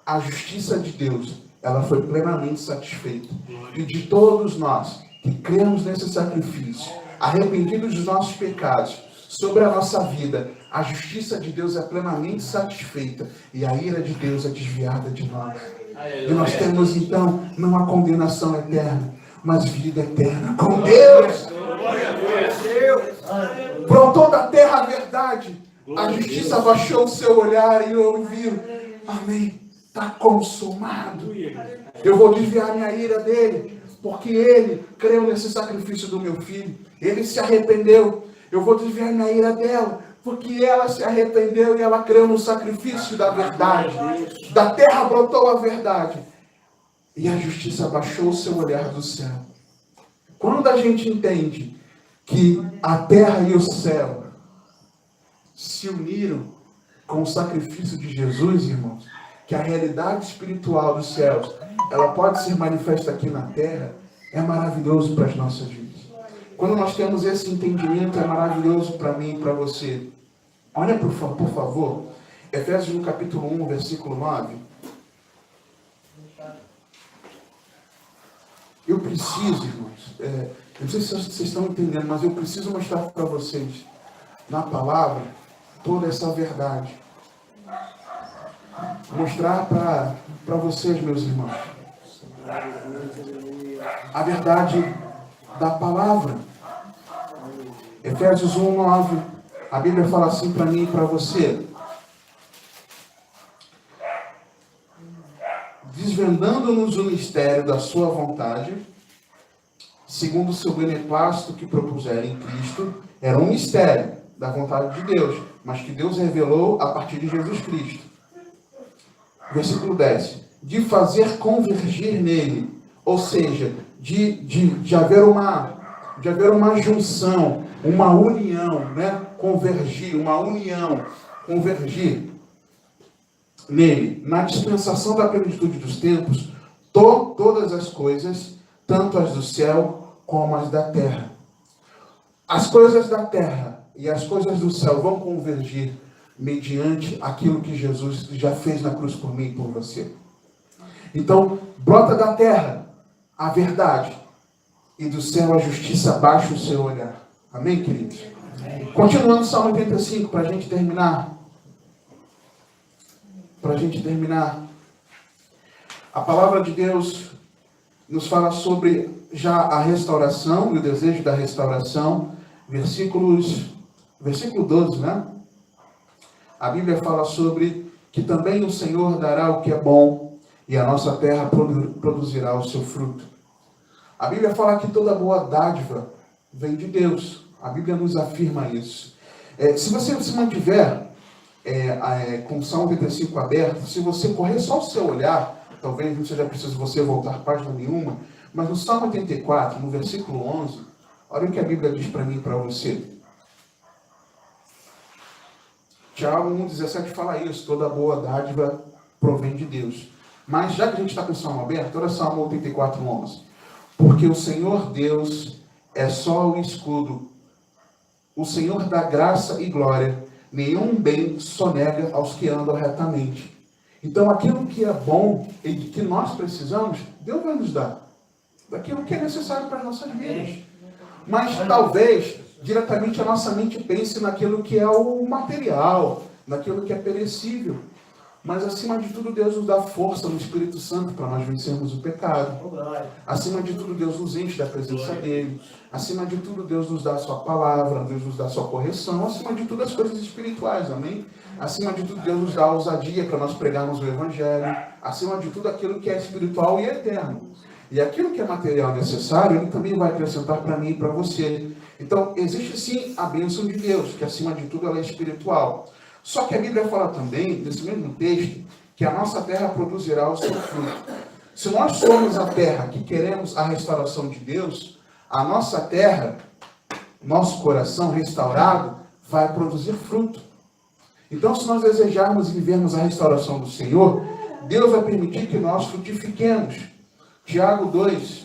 a justiça de Deus, ela foi plenamente satisfeita. E de todos nós que cremos nesse sacrifício, arrependidos dos nossos pecados, sobre a nossa vida, a justiça de Deus é plenamente satisfeita e a ira de Deus é desviada de nós. E nós temos então não a condenação eterna, mas vida eterna com Deus. Brotou da terra a verdade, a justiça baixou o seu olhar e ouviu: amém, está consumado. Eu vou desviar minha ira dele, porque ele creu nesse sacrifício do meu filho, ele se arrependeu. Eu vou desviar minha ira dela, porque ela se arrependeu e ela creu no sacrifício da verdade. Da terra brotou a verdade e a justiça baixou o seu olhar do céu. Quando a gente entende que a terra e o céu se uniram com o sacrifício de Jesus, irmãos, que a realidade espiritual dos céus, ela pode ser manifesta aqui na terra, é maravilhoso para as nossas vidas. Quando nós temos esse entendimento, é maravilhoso para mim e para você. Olha, por favor, Efésios no capítulo 1, versículo 9. Eu preciso, irmãos, eu não sei se vocês estão entendendo, mas eu preciso mostrar para vocês, na palavra, toda essa verdade. Mostrar para vocês, meus irmãos, a verdade da palavra. Efésios 1, 9. A Bíblia fala assim para mim e para você: desvendando-nos o mistério da sua vontade, segundo o seu beneplácito que propuseram em Cristo. Era um mistério da vontade de Deus, mas que Deus revelou a partir de Jesus Cristo. Versículo 10. De fazer convergir nele, ou seja, de haver uma junção, uma união, né? Convergir, uma união, convergir nele, na dispensação da plenitude dos tempos, todas as coisas, tanto as do céu como as da terra. As coisas da terra e as coisas do céu vão convergir mediante aquilo que Jesus já fez na cruz por mim e por você. Então, brota da terra a verdade e do céu a justiça baixa o seu olhar. Amém, queridos? Amém. Continuando o Salmo 85, para a gente terminar. A palavra de Deus nos fala sobre já a restauração e o desejo da restauração. Versículo 12, né? A Bíblia fala sobre que também o Senhor dará o que é bom e a nossa terra produzirá o seu fruto. A Bíblia fala que toda boa dádiva vem de Deus. A Bíblia nos afirma isso. Se você se mantiver com o Salmo 85 aberto, se você correr só o seu olhar, talvez não seja preciso você voltar página nenhuma, mas no Salmo 84, no versículo 11, olha o que a Bíblia diz para mim e para você. Tiago 1,17 fala isso: toda boa dádiva provém de Deus. Mas já que a gente está com o Salmo aberto, olha Salmo 84, 11. Porque o Senhor Deus é só o escudo o Senhor dá graça e glória, nenhum bem sonega aos que andam retamente. Então, aquilo que é bom e que nós precisamos, Deus vai nos dar. Daquilo que é necessário para as nossas vidas. Mas, talvez, diretamente a nossa mente pense naquilo que é o material, naquilo que é perecível. Mas, acima de tudo, Deus nos dá força no Espírito Santo para nós vencermos o pecado. Acima de tudo, Deus nos enche da presença dEle. Acima de tudo, Deus nos dá a sua palavra, Deus nos dá a sua correção. Acima de tudo, as coisas espirituais, amém? Acima de tudo, Deus nos dá a ousadia para nós pregarmos o Evangelho. Acima de tudo, aquilo que é espiritual e eterno. E aquilo que é material necessário, Ele também vai acrescentar para mim e para você. Então, existe sim a bênção de Deus, que acima de tudo ela é espiritual. Só que a Bíblia fala também, nesse mesmo texto, que a nossa terra produzirá o seu fruto. Se nós somos a terra que queremos a restauração de Deus, a nossa terra, nosso coração restaurado, vai produzir fruto. Então, se nós desejarmos e vivermos a restauração do Senhor, Deus vai permitir que nós frutifiquemos. Tiago 2,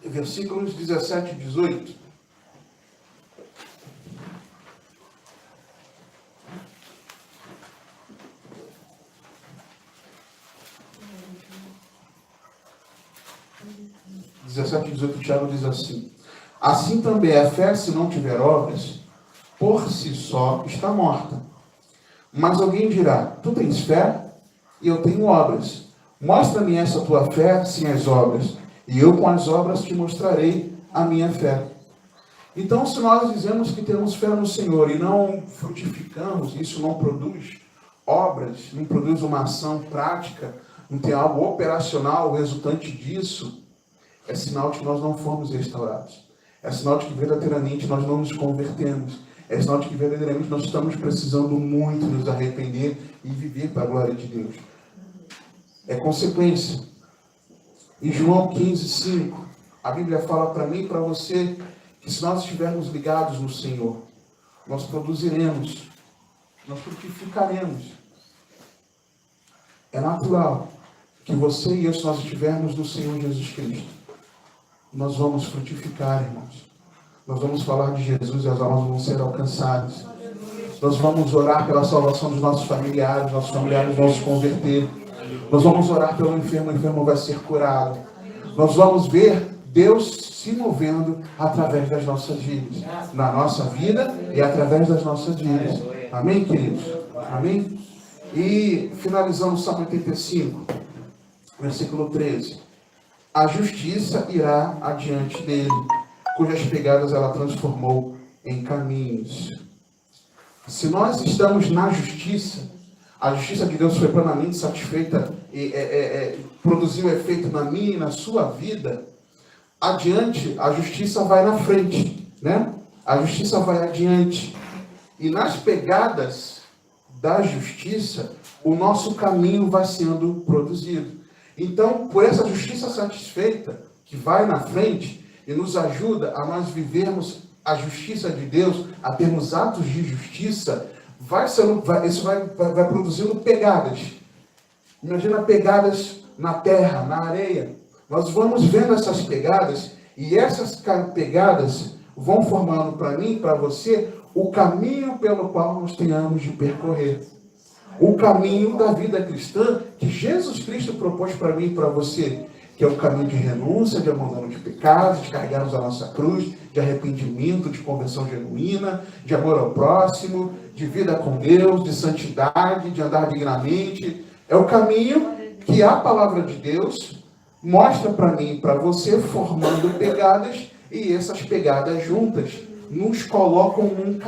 versículos 17 e 18. Tiago diz assim: assim também a fé, se não tiver obras, por si só está morta. Mas alguém dirá: tu tens fé e eu tenho obras. Mostra-me essa tua fé sem as obras, e eu com as obras te mostrarei a minha fé. Então, se nós dizemos que temos fé no Senhor e não frutificamos, isso não produz obras, não produz uma ação prática, não tem algo operacional resultante disso, é sinal de que nós não fomos restaurados. É sinal de que verdadeiramente nós não nos convertemos. É sinal de que verdadeiramente nós estamos precisando muito nos arrepender e viver para a glória de Deus. É consequência. Em João 15, 5, a Bíblia fala para mim e para você que se nós estivermos ligados no Senhor, nós produziremos, nós frutificaremos. É natural que você e eu, se nós estivermos no Senhor Jesus Cristo, nós vamos frutificar, irmãos. Nós vamos falar de Jesus e as almas vão ser alcançadas. Nós vamos orar pela salvação dos nossos familiares vão se converter. Nós vamos orar pelo enfermo, o enfermo vai ser curado. Nós vamos ver Deus se movendo através das nossas vidas. Na nossa vida e através das nossas vidas. Amém, queridos? Amém? E finalizando o Salmo 85, versículo 13. A justiça irá adiante dele, cujas pegadas ela transformou em caminhos. Se nós estamos na justiça, a justiça de Deus foi plenamente satisfeita e produziu efeito na minha e na sua vida, adiante, a justiça vai na frente, né? A justiça vai adiante. E nas pegadas da justiça, o nosso caminho vai sendo produzido. Então, por essa justiça satisfeita, que vai na frente e nos ajuda a nós vivermos a justiça de Deus, a termos atos de justiça, isso vai produzindo pegadas. Imagina pegadas na terra, na areia. Nós vamos vendo essas pegadas, e essas pegadas vão formando para mim e para você o caminho pelo qual nós tenhamos de percorrer. O caminho da vida cristã que Jesus Cristo propôs para mim e para você, que é o caminho de renúncia, de abandono de pecados, de carregarmos a nossa cruz, de arrependimento, de conversão genuína, de amor ao próximo, de vida com Deus, de santidade, de andar dignamente. É o caminho que a palavra de Deus mostra para mim e para você, formando pegadas, e essas pegadas juntas nos colocam num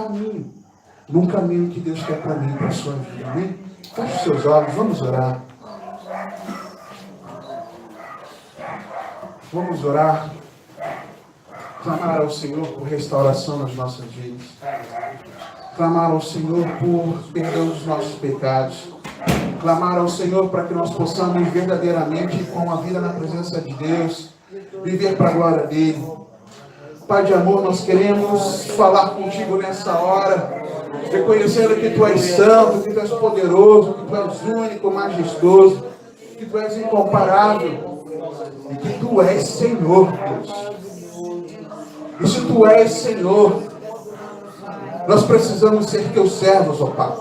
caminho que Deus quer para mim e para a sua vida. Amém? Feche seus olhos, vamos orar. Vamos orar. Clamar ao Senhor por restauração nas nossas vidas. Clamar ao Senhor por perdão dos nossos pecados. Clamar ao Senhor para que nós possamos verdadeiramente, com a vida na presença de Deus, viver para a glória dEle. Pai de amor, nós queremos falar contigo nessa hora, reconhecendo que Tu és santo, que Tu és poderoso, que Tu és único, majestoso, que Tu és incomparável e que Tu és Senhor, Deus. E se Tu és Senhor, Nós precisamos ser teus servos, ó Pai.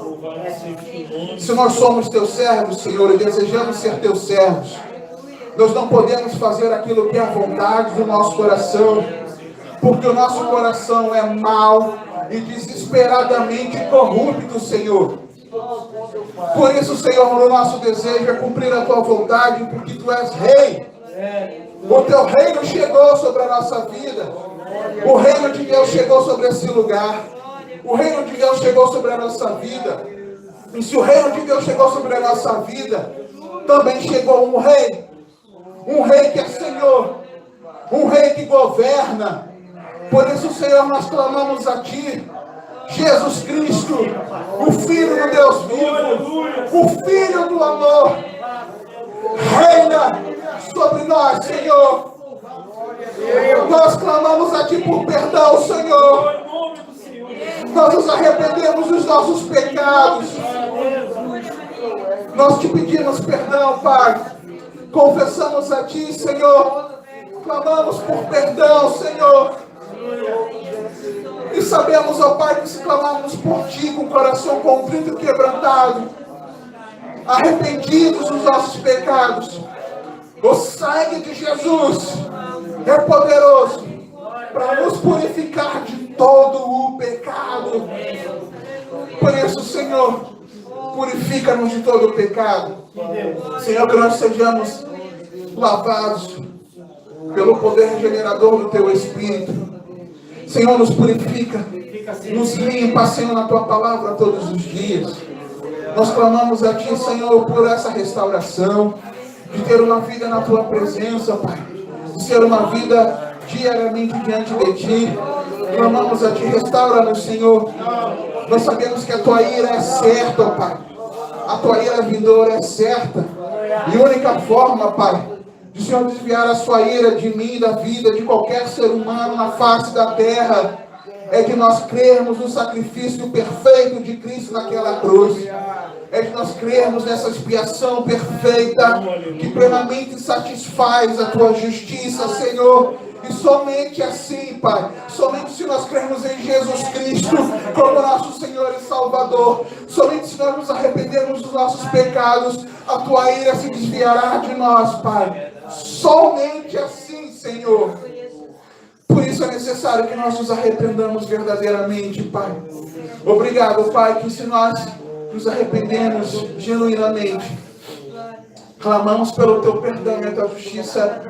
Se nós somos teus servos, Senhor, e desejamos ser teus servos, nós não podemos fazer aquilo que é a vontade do nosso coração, porque o nosso coração é mau e desesperadamente corrupto, Senhor. Por isso, Senhor, o nosso desejo é cumprir a tua vontade, porque tu és rei. O teu reino chegou sobre a nossa vida. O reino de Deus chegou sobre esse lugar. O reino de Deus chegou sobre a nossa vida. E se o reino de Deus chegou sobre a nossa vida, também chegou um rei. Um rei que é Senhor. Um rei que governa. Por isso, Senhor, nós clamamos a Ti, Jesus Cristo, o Filho do Deus vivo, o Filho do amor. Reina sobre nós, Senhor. Nós clamamos a Ti por perdão, Senhor. Nós nos arrependemos dos nossos pecados. Nós Te pedimos perdão, Pai. Confessamos a Ti, Senhor. Clamamos por perdão, Senhor. E sabemos, ó Pai, que se clamarmos por Ti com o coração contrito e quebrantado, arrependidos dos nossos pecados, o sangue de Jesus é poderoso para nos purificar de todo o pecado. Por isso, Senhor, purifica-nos de todo o pecado. Senhor, que nós sejamos lavados pelo poder regenerador do Teu Espírito. Senhor, nos purifica, nos limpa, Senhor, na Tua palavra todos os dias. Nós clamamos a Ti, Senhor, por essa restauração, de ter uma vida na Tua presença, Pai, de ser uma vida diariamente diante de Ti. Clamamos a Ti, restaura-nos, Senhor. Nós sabemos que a Tua ira é certa, Pai. A Tua ira vindoura é certa. E a única forma, Pai, de o Senhor desviar a sua ira de mim, da vida de qualquer ser humano na face da terra, é de nós crermos no sacrifício perfeito de Cristo naquela cruz. É de nós crermos nessa expiação perfeita que plenamente satisfaz a Tua justiça, Senhor. E somente assim, Pai, somente se nós crermos em Jesus Cristo como nosso Senhor e Salvador, somente se nós nos arrependermos dos nossos pecados, a Tua ira se desviará de nós, Pai. Somente assim, Senhor. Por isso é necessário que nós nos arrependamos verdadeiramente, Pai. Obrigado, Pai, que se nós nos arrependemos genuinamente, clamamos pelo Teu perdão e a Tua justiça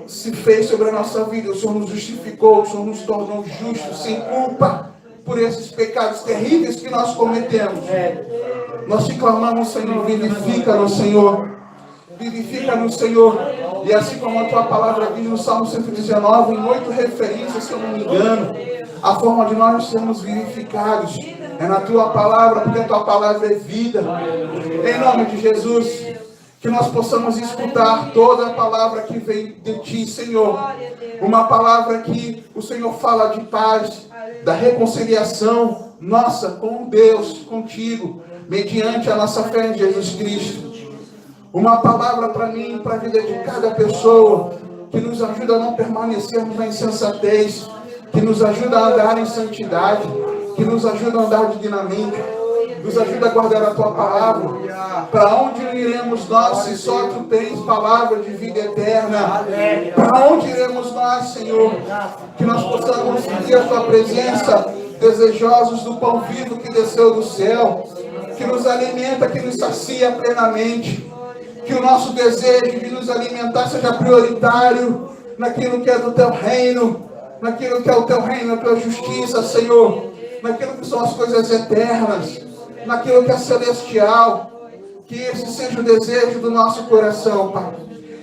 se fez sobre a nossa vida. O Senhor nos justificou, o Senhor nos tornou justos, sem culpa, por esses pecados terríveis que nós cometemos. Nós Te clamamos, Senhor, vivifica-nos, Senhor. Vivifica-nos, Senhor. E assim como a Tua palavra diz no Salmo 119, em 8 referências, se eu não me engano, a forma de nós sermos vivificados é na Tua palavra, porque a Tua palavra é vida. Em nome de Jesus, que nós possamos escutar toda a palavra que vem de Ti, Senhor. Uma palavra que o Senhor fala de paz, da reconciliação nossa com Deus, contigo, mediante a nossa fé em Jesus Cristo. Uma palavra para mim, para a vida de cada pessoa, que nos ajuda a não permanecermos na insensatez, que nos ajuda a andar em santidade, que nos ajuda a andar dignamente, nos ajuda a guardar a Tua palavra. Para onde iremos nós, se só Tu tens palavra de vida eterna? Para onde iremos nós, Senhor? Que nós possamos sentir a Tua presença, desejosos do pão vivo que desceu do céu, que nos alimenta, que nos sacia plenamente. Que o nosso desejo de nos alimentar seja prioritário naquilo que é do Teu reino, naquilo que é o Teu reino, a Tua justiça, Senhor, naquilo que são as coisas eternas, naquilo que é celestial. Que esse seja o desejo do nosso coração, Pai.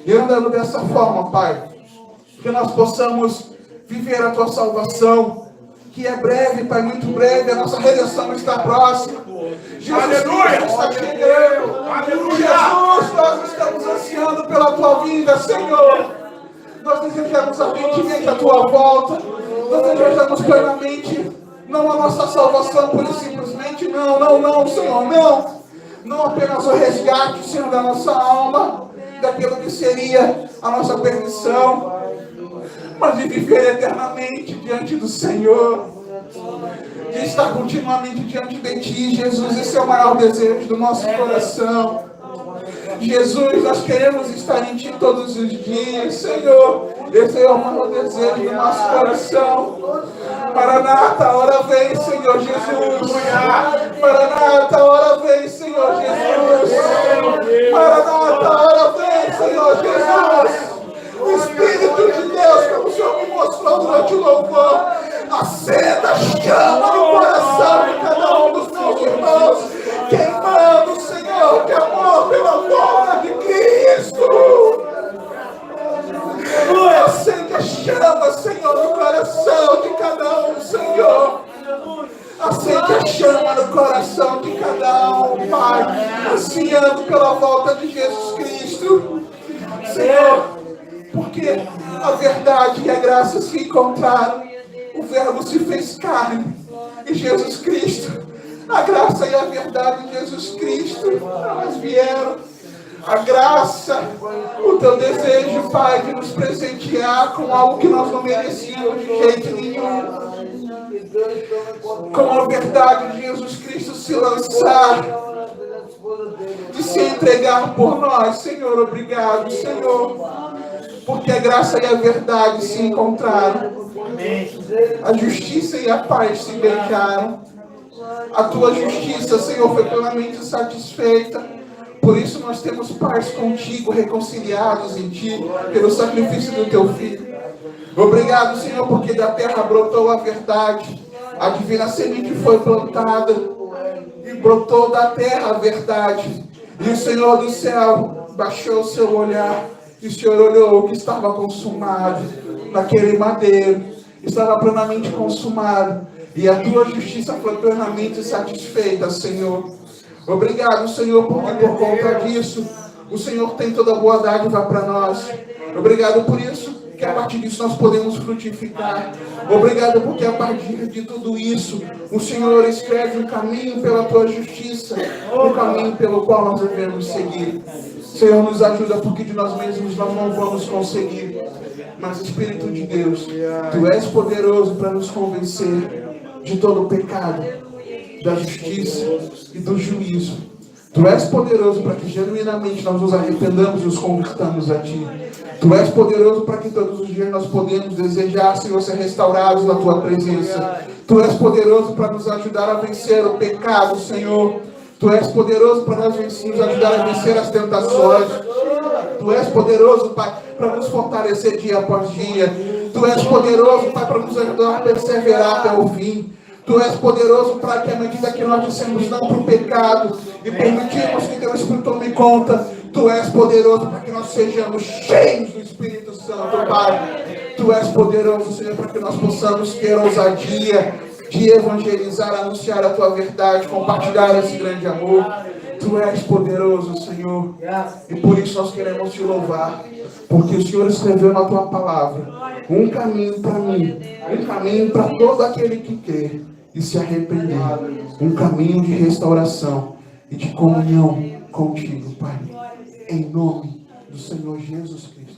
E andando dessa forma, Pai, que nós possamos viver a Tua salvação, que é breve, Pai, muito breve, a nossa redenção está próxima. Jesus está chegando. Jesus, nós estamos ansiando pela Tua vinda, Senhor. Nós desejamos ardentemente a Tua volta. Nós desejamos plenamente, não a nossa salvação, pura e simplesmente, não, Senhor, não. Não apenas o resgate, Senhor, da nossa alma, daquilo que seria a nossa perdição, mas de viver eternamente diante do Senhor. de estar continuamente diante de Ti, Jesus. Esse é o maior desejo do nosso coração. Jesus, nós queremos estar em Ti todos os dias, Senhor. Esse é o maior desejo do nosso coração. Maranata, a hora vem, Senhor Jesus. Maranata, a hora vem, Senhor Jesus. Maranata, a hora vem, Senhor Jesus. O Espírito de Deus, como o Senhor me mostrou durante o louvor, acenda a chama no coração de cada um dos meus irmãos, queimando, Senhor, de amor pela volta de Cristo. Acende a chama, Senhor, no coração de cada um, Senhor. Acende a chama no coração de cada um, Pai, ansiando pela volta de Jesus Cristo, Senhor. Porque a verdade e a graça se encontraram, o Verbo se fez carne, e Jesus Cristo, a graça e a verdade de Jesus Cristo, elas vieram. A graça, o teu desejo, Pai, de nos presentear com algo que nós não merecíamos de jeito nenhum. Com a verdade de Jesus Cristo se lançar, de se entregar por nós, Senhor, obrigado, Senhor. Porque a graça e a verdade se encontraram. A justiça e a paz se beijaram. A tua justiça, Senhor, foi plenamente satisfeita. Por isso nós temos paz contigo, reconciliados em ti, pelo sacrifício do teu Filho. Obrigado, Senhor, porque da terra brotou a verdade. A divina semente foi plantada e brotou da terra a verdade. E o Senhor do céu baixou o seu olhar. E o Senhor olhou que estava consumado naquele madeiro. Estava plenamente consumado. E a tua justiça foi plenamente satisfeita, Senhor. Obrigado, Senhor, porque por conta disso, o Senhor tem toda a boa dádiva para nós. Obrigado por isso, que a partir disso nós podemos frutificar. Obrigado porque a partir de tudo isso, o Senhor escreve um caminho pela tua justiça, um caminho pelo qual nós devemos seguir. Senhor, nos ajuda, porque de nós mesmos nós não vamos conseguir. Mas, Espírito de Deus, Tu és poderoso para nos convencer de todo o pecado, da justiça e do juízo. Tu és poderoso para que genuinamente nós nos arrependamos e nos convertamos a Ti. Tu és poderoso para que todos os dias nós podemos desejar, Senhor, ser restaurados na Tua presença. Tu és poderoso para nos ajudar a vencer o pecado, Senhor. Tu és poderoso para nos ajudar a vencer as tentações. Tu és poderoso, Pai, para nos fortalecer dia após dia. Tu és poderoso, Pai, para nos ajudar a perseverar até o fim. Tu és poderoso para que, à medida que nós dissemos não para o pecado e permitimos que Teu Espírito tome conta, Tu és poderoso para que nós sejamos cheios do Espírito Santo, Pai. Tu és poderoso, Senhor, para que nós possamos ter ousadia de evangelizar, anunciar a Tua verdade, compartilhar esse grande amor. Tu és poderoso, Senhor, e por isso nós queremos Te louvar, porque o Senhor escreveu na Tua palavra um caminho para mim, um caminho para todo aquele que crê e se arrepender, um caminho de restauração e de comunhão contigo, Pai, em nome do Senhor Jesus Cristo.